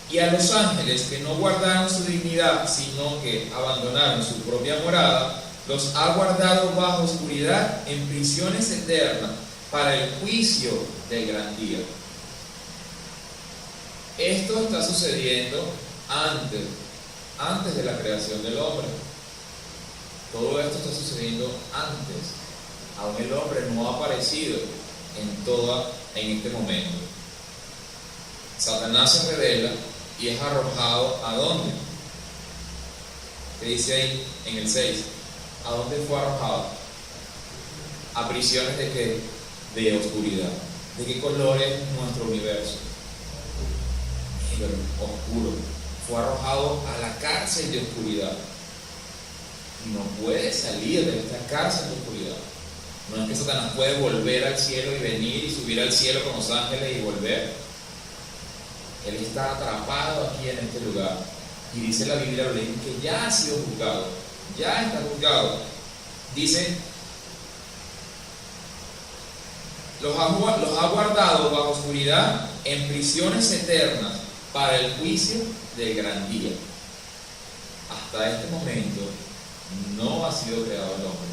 Y a los ángeles que no guardaron su dignidad, sino que abandonaron su propia morada, los ha guardado bajo oscuridad en prisiones eternas para el juicio del gran día. Esto está sucediendo antes de la creación del hombre. Todo esto está sucediendo antes. Aún el hombre no ha aparecido en este momento. Satanás se revela y es arrojado ¿a dónde? ¿Qué dice ahí en el 6? ¿A dónde fue arrojado? A prisiones ¿de qué? De oscuridad. ¿De qué color es nuestro universo? Negro, oscuro. Fue arrojado a la cárcel de oscuridad. Y no puede salir de esta cárcel de oscuridad. No es que Satanás puede volver al cielo y venir y subir al cielo con los ángeles y volver. Él está atrapado aquí en este lugar. Y dice la Biblia que ya ha sido juzgado. Ya está juzgado. Dice, los ha guardado bajo oscuridad en prisiones eternas para el juicio del gran día. Hasta este momento no ha sido creado el hombre.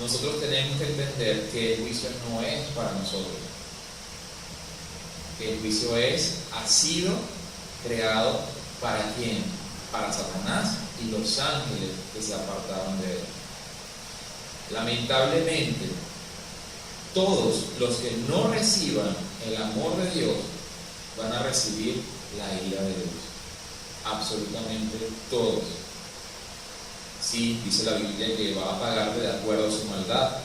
Nosotros tenemos que entender que el juicio no es para nosotros. Que el juicio ha sido creado ¿para quién? Para Satanás y los ángeles que se apartaron de él. Lamentablemente, todos los que no reciban el amor de Dios van a recibir la ira de Dios. Absolutamente todos. Sí, dice la Biblia que va a pagarle de acuerdo a su maldad.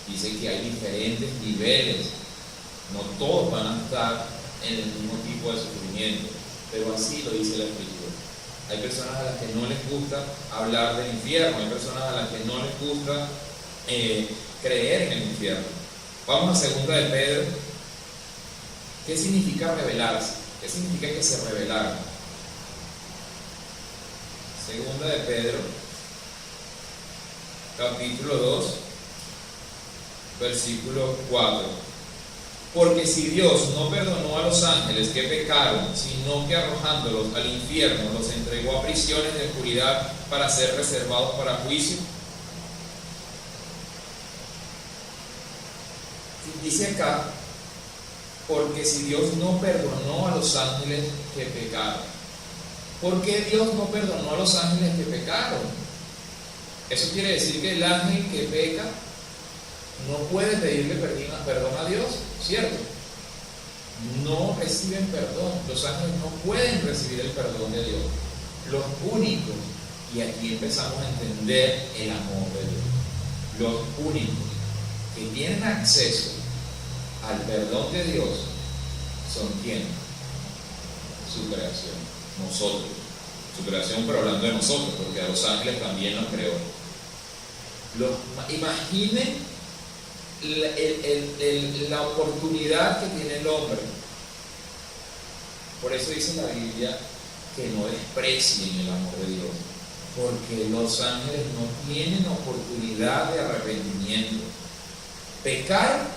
Dice que hay diferentes niveles. No todos van a estar en el mismo tipo de sufrimiento, pero así lo dice la Escritura. Hay personas a las que no les gusta hablar del infierno, hay personas a las que no les gusta creer en el infierno. Vamos a 2 de Pedro. ¿Qué significa rebelarse? ¿Qué significa que se rebelaron? Segunda de Pedro, capítulo 2, versículo 4. Porque si Dios no perdonó a los ángeles que pecaron, sino que arrojándolos al infierno los entregó a prisiones de oscuridad para ser reservados para juicio. Dice acá, porque si Dios no perdonó a los ángeles que pecaron. ¿Por qué Dios no perdonó a los ángeles que pecaron? Eso quiere decir que el ángel que peca no puede pedirle perdón a Dios, ¿cierto? No reciben perdón. Los ángeles no pueden recibir el perdón de Dios. Los únicos, y aquí empezamos a entender el amor de Dios, los únicos que tienen acceso al perdón de Dios son ¿quién? Su creación, nosotros. Su creación, pero hablando de nosotros, porque a los ángeles también los creó. Imaginen la oportunidad que tiene el hombre. Por eso dice la Biblia que no desprecien el amor de Dios, porque los ángeles no tienen oportunidad de arrepentimiento. Pecar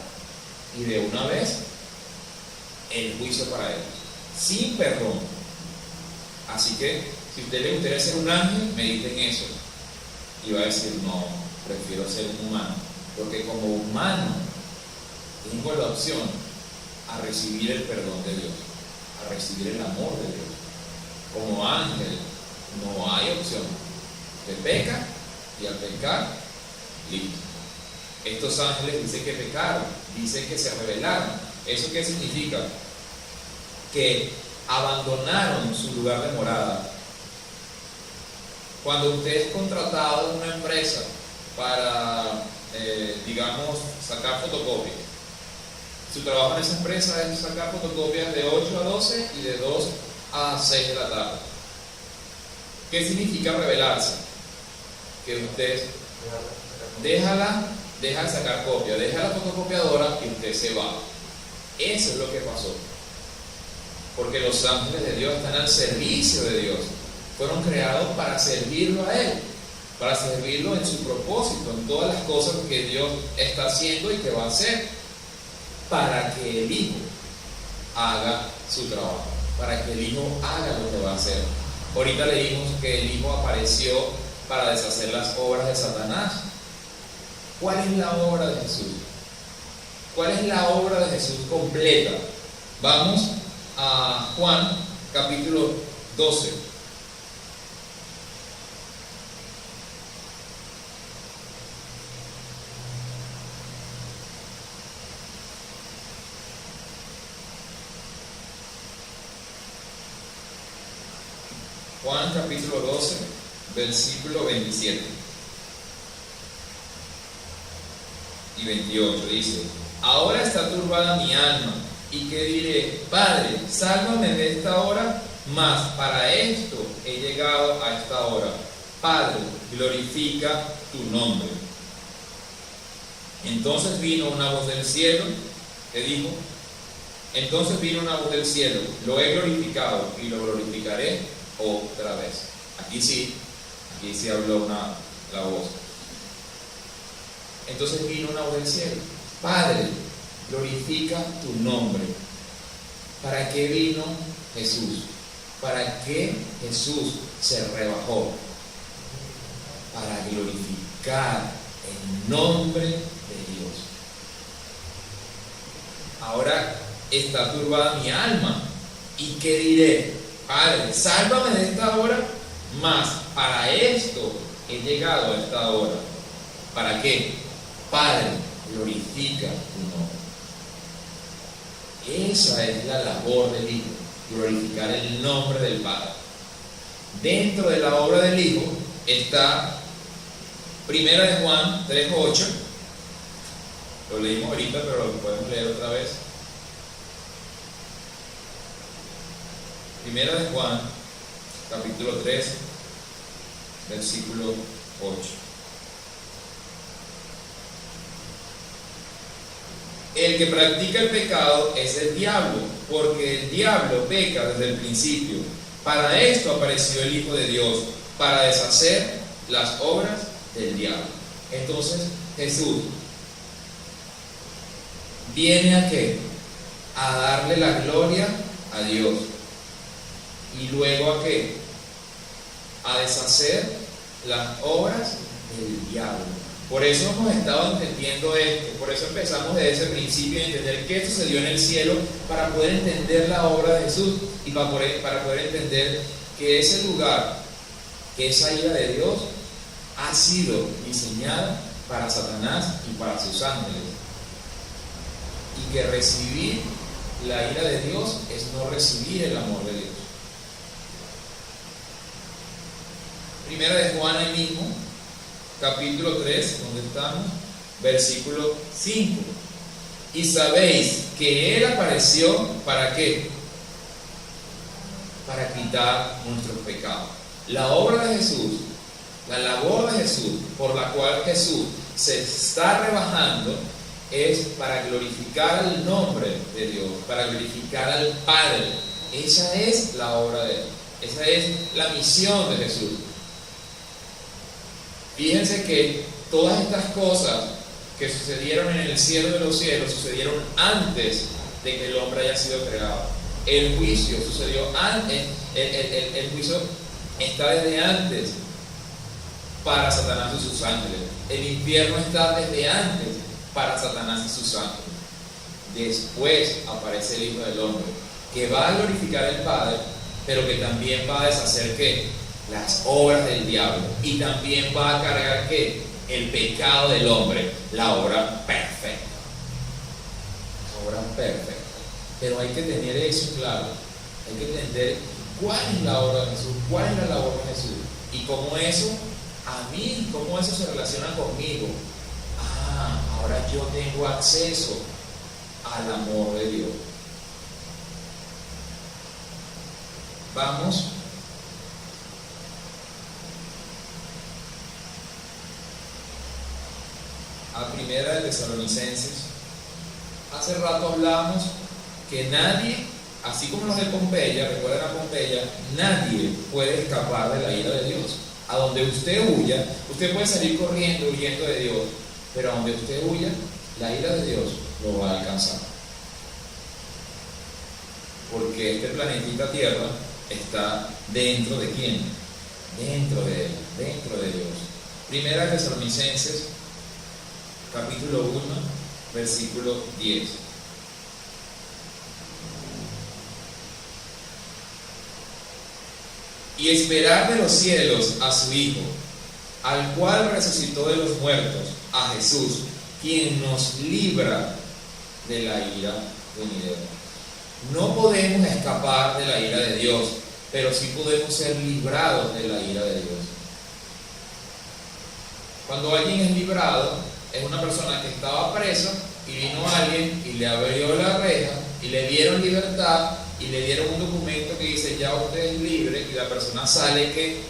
y de una vez el juicio para ellos, sin perdón. Así que si a usted le gustaría ser un ángel, medite en eso y va a decir: no, prefiero ser un humano, porque como humano tengo la opción a recibir el perdón de Dios, a recibir el amor de Dios. Como ángel no hay opción. Usted peca y al pecar, listo. Estos ángeles dicen que pecaron, dicen que se rebelaron. ¿Eso qué significa? Que abandonaron su lugar de morada. Cuando usted es contratado en una empresa para, digamos, sacar fotocopias, su trabajo en esa empresa es sacar fotocopias de 8 a 12 y de 2 a 6 de la tarde. ¿Qué significa rebelarse? Que usted deja de sacar copia, deja la fotocopiadora y usted se va. Eso es lo que pasó. Porque los ángeles de Dios están al servicio de Dios. Fueron creados para servirlo a Él, para servirlo en su propósito, en todas las cosas que Dios está haciendo y que va a hacer, para que el Hijo haga su trabajo, para que el Hijo haga lo que va a hacer. Ahorita leímos que el Hijo apareció para deshacer las obras de Satanás. ¿Cuál es la obra de Jesús? ¿Cuál es la obra de Jesús completa? Vamos a Juan capítulo 12. Juan capítulo 12, versículo 27 y 28 dice: ahora está turbada mi alma, y que diré: Padre, sálvame de esta hora, mas para esto he llegado a esta hora. Padre, glorifica tu nombre. Entonces vino una voz del cielo que dijo: entonces vino una voz del cielo, lo he glorificado y lo glorificaré otra vez. Aquí sí habló la voz. Entonces vino una voz del cielo: Padre, glorifica tu nombre. ¿Para qué vino Jesús? ¿Para qué Jesús se rebajó? Para glorificar el nombre de Dios. Ahora está turbada mi alma, ¿y qué diré? Padre, sálvame de esta hora, mas para esto he llegado a esta hora. ¿Para qué? Padre, glorifica tu nombre. Esa es la labor del Hijo, glorificar el nombre del Padre. Dentro de la obra del Hijo está Primera de Juan 3:8. Lo leímos ahorita, pero lo podemos leer otra vez. Primera de Juan, capítulo 3, versículo 8. El que practica el pecado es el diablo, porque el diablo peca desde el principio. Para esto apareció el Hijo de Dios, para deshacer las obras del diablo. Entonces Jesús viene ¿a qué? A darle la gloria a Dios. Y luego ¿a qué? A deshacer las obras del diablo. Por eso hemos estado entendiendo esto, por eso empezamos desde ese principio a entender qué sucedió en el cielo, para poder entender la obra de Jesús y para poder entender que ese lugar, que esa ira de Dios ha sido diseñada para Satanás y para sus ángeles, y que recibir la ira de Dios es no recibir el amor de Dios. Primera de Juan ahí mismo, capítulo 3, donde estamos, versículo 5. Y sabéis que Él apareció, ¿para qué? Para quitar nuestros pecados. La obra de Jesús, la labor de Jesús, por la cual Jesús se está rebajando, es para glorificar el nombre de Dios, para glorificar al Padre. Esa es la obra de Él, esa es la misión de Jesús. Fíjense que todas estas cosas que sucedieron en el cielo de los cielos sucedieron antes de que el hombre haya sido creado. El juicio sucedió antes, el juicio está desde antes para Satanás y sus ángeles. El infierno está desde antes para Satanás y sus ángeles. Después aparece el Hijo del Hombre, que va a glorificar al Padre, pero que también va a deshacer ¿qué? Las obras del diablo, y también va a cargar ¿qué? El pecado del hombre, la obra perfecta. La obra perfecta. Pero hay que tener eso claro, hay que entender cuál es la obra de Jesús, cuál es la labor de Jesús, y cómo eso, a mí, cómo eso se relaciona conmigo. Ahora yo tengo acceso al amor de Dios. Vamos a Primera de Tesalonicenses. Hace rato hablamos que nadie, así como los de Pompeya, recuerdan a Pompeya, nadie puede escapar de la ira de Dios. A donde usted huya, usted puede salir corriendo, huyendo de Dios, pero a donde usted huya, la ira de Dios lo va a alcanzar. Porque este planetita Tierra está dentro de ¿quién? Dentro de Él, dentro de Dios. Primera de Tesalonicenses, capítulo 1, versículo 10. Y esperar de los cielos a su Hijo, al cual resucitó de los muertos, a Jesús, quien nos libra de la ira venidera. No podemos escapar de la ira de Dios, pero sí podemos ser librados de la ira de Dios. Cuando alguien es librado, es una persona que estaba presa y vino alguien y le abrió la reja y le dieron libertad y le dieron un documento que dice ya usted es libre, y la persona sale que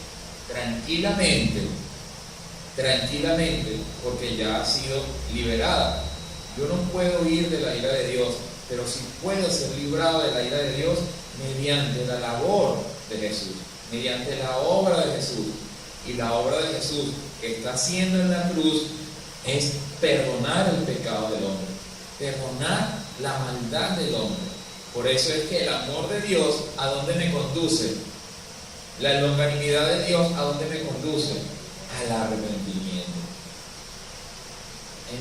tranquilamente, porque ya ha sido liberada. Yo no puedo huir de la ira de Dios, pero sí puedo ser librado de la ira de Dios mediante la labor de Jesús, mediante la obra de Jesús. Y la obra de Jesús que está haciendo en la cruz es perdonar el pecado del hombre, perdonar la maldad del hombre. Por eso es que el amor de Dios, ¿a dónde me conduce? La longanimidad de Dios, ¿a dónde me conduce? Al arrepentimiento.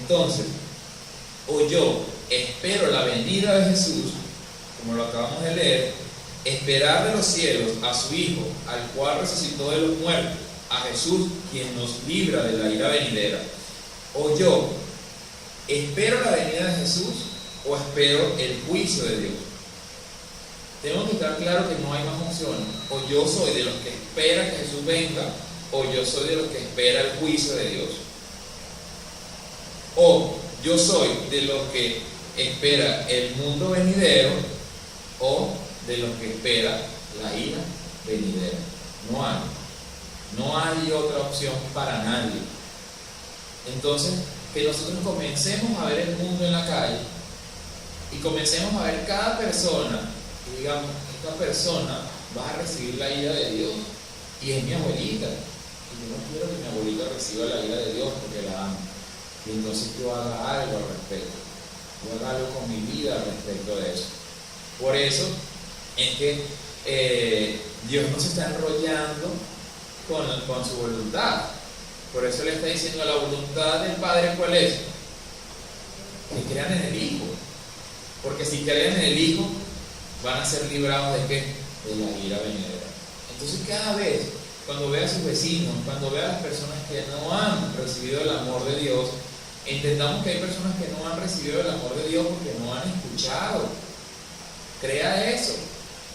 Entonces, o yo espero la venida de Jesús, como lo acabamos de leer, esperar de los cielos a su Hijo, al cual resucitó de los muertos, a Jesús, quien nos libra de la ira venidera. O yo espero la venida de Jesús, o espero el juicio de Dios. Tenemos que estar claro que no hay más opciones. O yo soy de los que espera que Jesús venga, o yo soy de los que espera el juicio de Dios. O yo soy de los que espera el mundo venidero, o de los que espera la ira venidera. No hay otra opción para nadie. Entonces, que nosotros comencemos a ver el mundo en la calle y comencemos a ver cada persona y digamos, esta persona va a recibir la ira de Dios, y es mi abuelita, y yo no quiero que mi abuelita reciba la ira de Dios porque la amo, y entonces yo haga algo al respecto, yo haga algo con mi vida al respecto de eso. Por eso es que Dios no se está enrollando con su voluntad. Por eso le está diciendo, la voluntad del Padre, ¿cuál es? Que crean en el Hijo. Porque si creen en el Hijo, van a ser librados ¿de qué? De la ira venidera. Entonces cada vez, cuando vea a sus vecinos, cuando vea a las personas que no han recibido el amor de Dios, entendamos que hay personas que no han recibido el amor de Dios porque no han escuchado. Crea eso.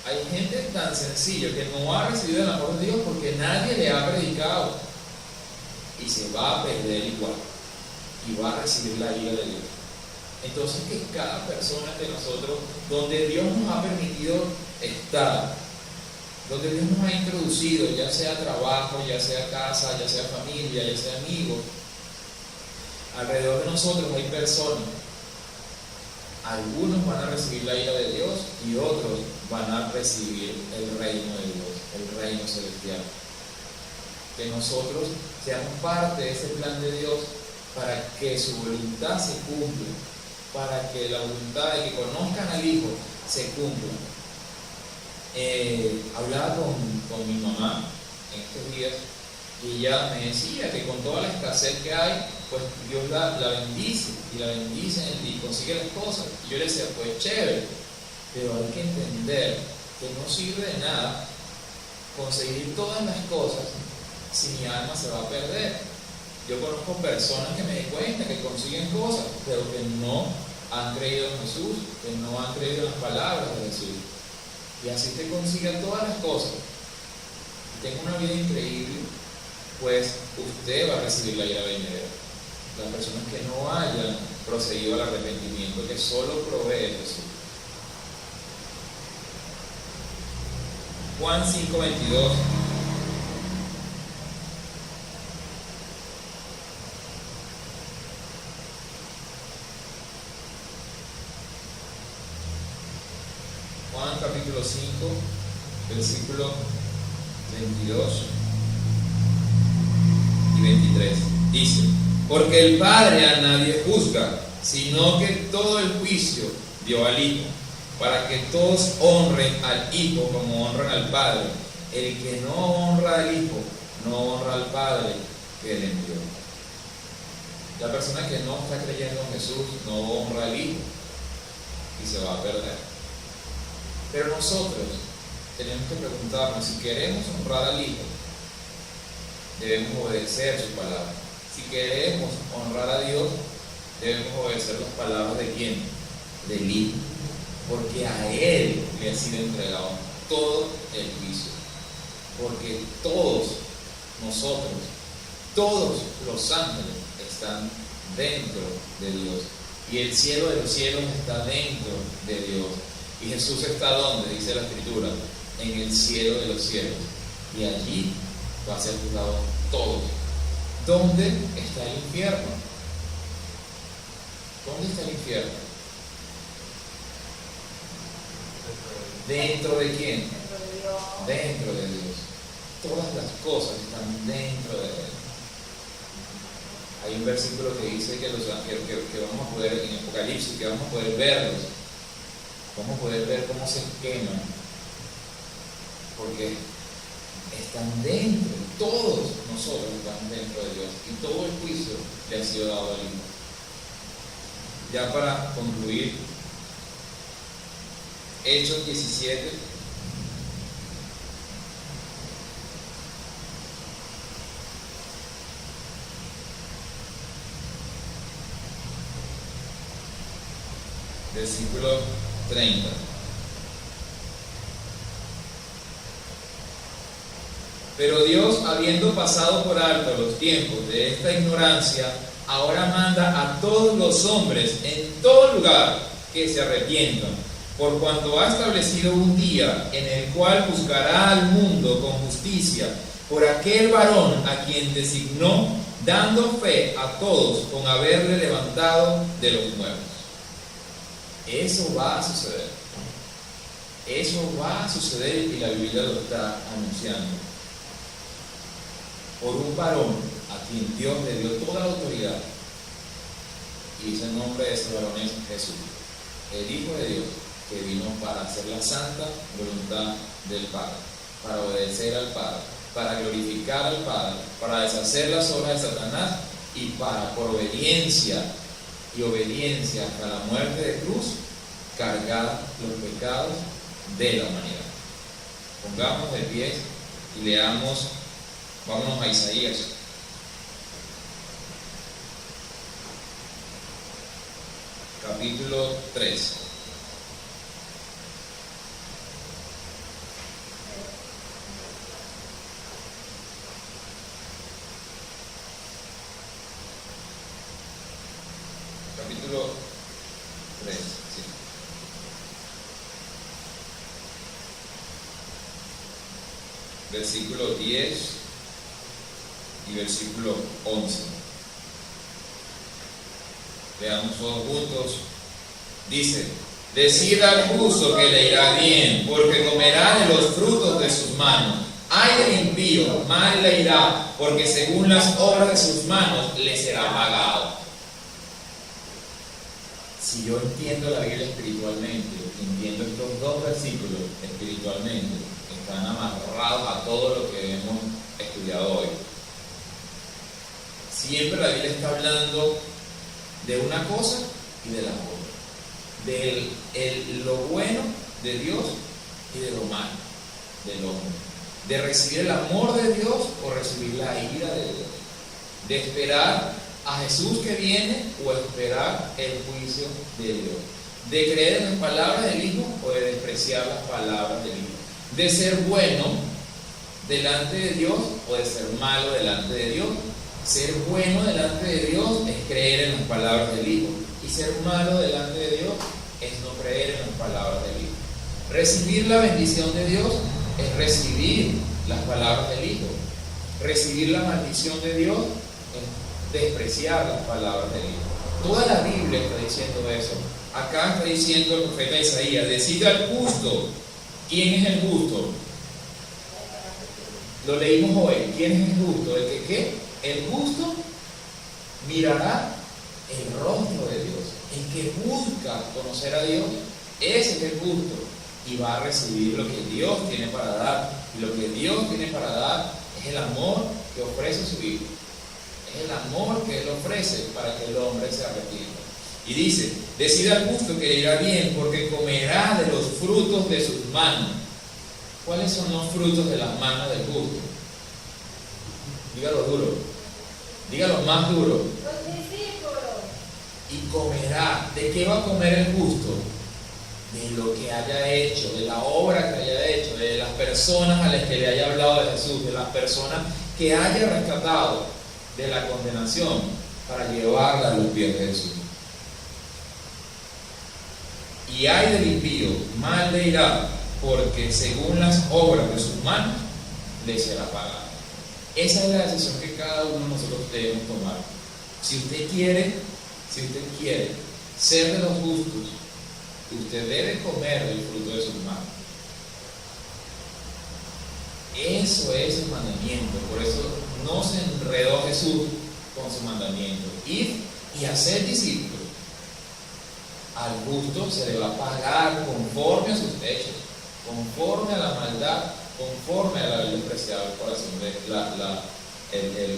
Hay gente tan sencilla que no ha recibido el amor de Dios porque nadie le ha predicado, y se va a perder igual y va a recibir la ira de Dios. Entonces, que cada persona de nosotros, donde Dios nos ha permitido estar, donde Dios nos ha introducido, ya sea trabajo, ya sea casa, ya sea familia, ya sea amigos, alrededor de nosotros hay personas. Algunos van a recibir la ira de Dios y otros van a recibir el reino de Dios, el reino celestial. Que nosotros seamos parte de ese plan de Dios para que su voluntad se cumpla, para que la voluntad de que conozcan al Hijo se cumpla. Hablaba con mi mamá en estos días y ella me decía que con toda la escasez que hay, pues Dios la bendice y la bendice y consigue las cosas. Y yo le decía, pues chévere, pero hay que entender que no sirve de nada conseguir todas las cosas si mi alma se va a perder. Yo conozco personas que me di cuenta que consiguen cosas, pero que no han creído en Jesús, que no han creído en las palabras de Jesús. Y así te consigan todas las cosas y tenga una vida increíble, pues usted va a recibir la ira venidera. Las personas que no hayan procedido al arrepentimiento que solo provee Jesús. Juan 5:22. Juan capítulo 5, versículo 22 y 23. Dice: porque el Padre a nadie juzga, sino que todo el juicio dio al Hijo, para que todos honren al Hijo como honran al Padre. El que no honra al Hijo, no honra al Padre que le envió. La persona que no está creyendo en Jesús no honra al Hijo y se va a perder. Pero nosotros tenemos que preguntarnos, si queremos honrar al Hijo, debemos obedecer su palabra. Si queremos honrar a Dios, debemos obedecer las palabras ¿de quién? Del Hijo. Porque a Él le ha sido entregado todo el juicio. Porque todos nosotros, todos los ángeles están dentro de Dios. Y el cielo de los cielos está dentro de Dios. Y Jesús está ¿dónde? Dice la Escritura, en el cielo de los cielos. Y allí va a ser juzgado todo. ¿Dónde está el infierno? ¿Dónde está el infierno? ¿Dentro de quién? Dentro de Dios. Todas las cosas están dentro de Él. Hay un versículo que dice que vamos a poder, en Apocalipsis, que vamos a poder verlos. Vamos a poder ver cómo se queman, porque están dentro, todos nosotros estamos dentro de Dios, y todo el juicio le ha sido dado al Hijo. Ya para concluir, Hechos 17, versículo 30. Pero Dios, habiendo pasado por alto los tiempos de esta ignorancia, ahora manda a todos los hombres en todo lugar que se arrepientan, por cuanto ha establecido un día en el cual juzgará al mundo con justicia por aquel varón a quien designó, dando fe a todos con haberle levantado de los muertos. Eso va a suceder. Eso va a suceder y la Biblia lo está anunciando. por un varón a quien Dios le dio toda la autoridad. Y ese nombre de ese varón es Jesús, el Hijo de Dios, que vino para hacer la santa voluntad del Padre, para obedecer al Padre, para glorificar al Padre, para deshacer las obras de Satanás y para, por obediencia y obediencia hasta la muerte de cruz, cargar los pecados de la humanidad. Pongamos de pie y leamos, vámonos a Isaías. Capítulo 3. Capítulo 3, sí. Versículo 10 y versículo 11. Veamos todos juntos. Dice: decid al justo que le irá bien, porque comerá de los frutos de sus manos. Ay del impío, mal le irá, porque según las obras de sus manos le será pagado. Si yo entiendo la Biblia espiritualmente, entiendo estos dos versículos espiritualmente, están amarrados a todo lo que hemos estudiado hoy. Siempre la Biblia está hablando de una cosa y de la otra, de lo bueno de Dios y de lo malo del hombre, de recibir el amor de Dios o recibir la ira de Dios, de esperar a Jesús que viene o esperar el juicio de Dios, de creer en las palabras del Hijo o de despreciar las palabras del Hijo, de ser bueno delante de Dios o de ser malo delante de Dios. Ser bueno delante de Dios es creer en las palabras del Hijo, y ser malo delante de Dios es no creer en las palabras del Hijo. Recibir la bendición de Dios es recibir las palabras del Hijo. Recibir la maldición de Dios es despreciar las palabras del Hijo. Toda la Biblia está diciendo eso. Acá está diciendo el profeta Isaías: decid al justo. ¿Quién es el justo? Lo leímos hoy. ¿Quién es el justo? ¿El que qué? El justo mirará el rostro de Dios. El que busca conocer a Dios, ese es el justo, y va a recibir lo que Dios tiene para dar. Y lo que Dios tiene para dar es el amor que ofrece su Hijo. Es el amor que Él ofrece para que el hombre se arrepienta. Y dice: decida al justo que le irá bien, porque comerá de los frutos de sus manos. ¿Cuáles son los frutos de las manos del justo? Dígalo duro. Dígalo más duro. Los discípulos. Y comerá. ¿De qué va a comer el justo? De lo que haya hecho, de la obra que haya hecho, de las personas a las que le haya hablado de Jesús, de las personas que haya rescatado de la condenación para llevarla a los pies de Jesús. Y ay del impío, mal le irá, porque según las obras de sus manos le será pagado. Esa es la decisión que cada uno de nosotros debemos tomar. Si usted quiere ser de los justos, usted debe comer del fruto de sus manos. Eso es el mandamiento. Por eso no se enredó Jesús con su mandamiento: ir y hacer discípulos. Al justo se le va a pagar conforme a sus hechos, conforme a la maldad, conforme a la despreciable corazón de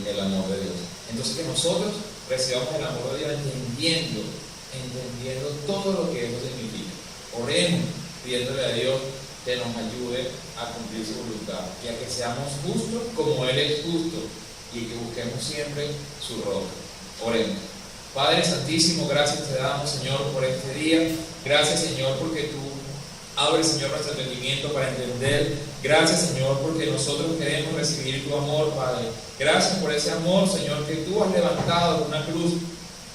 el amor de Dios. Entonces, que nosotros recibamos el amor de Dios entendiendo todo lo que eso significa. Oremos pidiéndole a Dios que nos ayude a cumplir su voluntad y a que seamos justos como Él es justo, y que busquemos siempre su rostro. Oremos. Padre Santísimo, gracias te damos, Señor, por este día. Gracias, Señor, porque tú abres, Señor, nuestro entendimiento para entender. Gracias, Señor, porque nosotros queremos recibir tu amor, Padre. Gracias por ese amor, Señor, que tú has levantado en una cruz,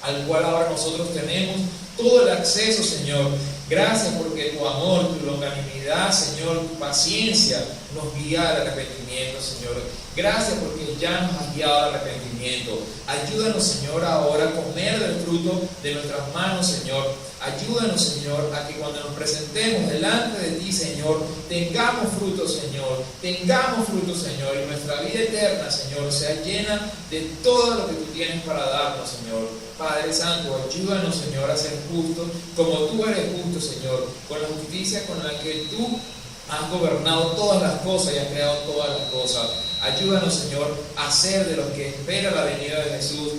al cual ahora nosotros tenemos todo el acceso, Señor. Gracias porque tu amor, tu longanimidad, Señor, tu paciencia nos guía al arrepentimiento, Señor. Gracias porque ya nos has guiado al arrepentimiento. Ayúdanos, Señor, ahora a comer del fruto de nuestras manos, Señor. Ayúdanos, Señor, a que cuando nos presentemos delante de ti, Señor, tengamos fruto, Señor, y nuestra vida eterna, Señor, sea llena de todo lo que tú tienes para darnos, Señor. Padre Santo, ayúdanos, Señor, a ser justos como tú eres justo, Señor, con la justicia con la que tú has gobernado todas las cosas y has creado todas las cosas. Ayúdanos, Señor, a ser de los que espera la venida de Jesús.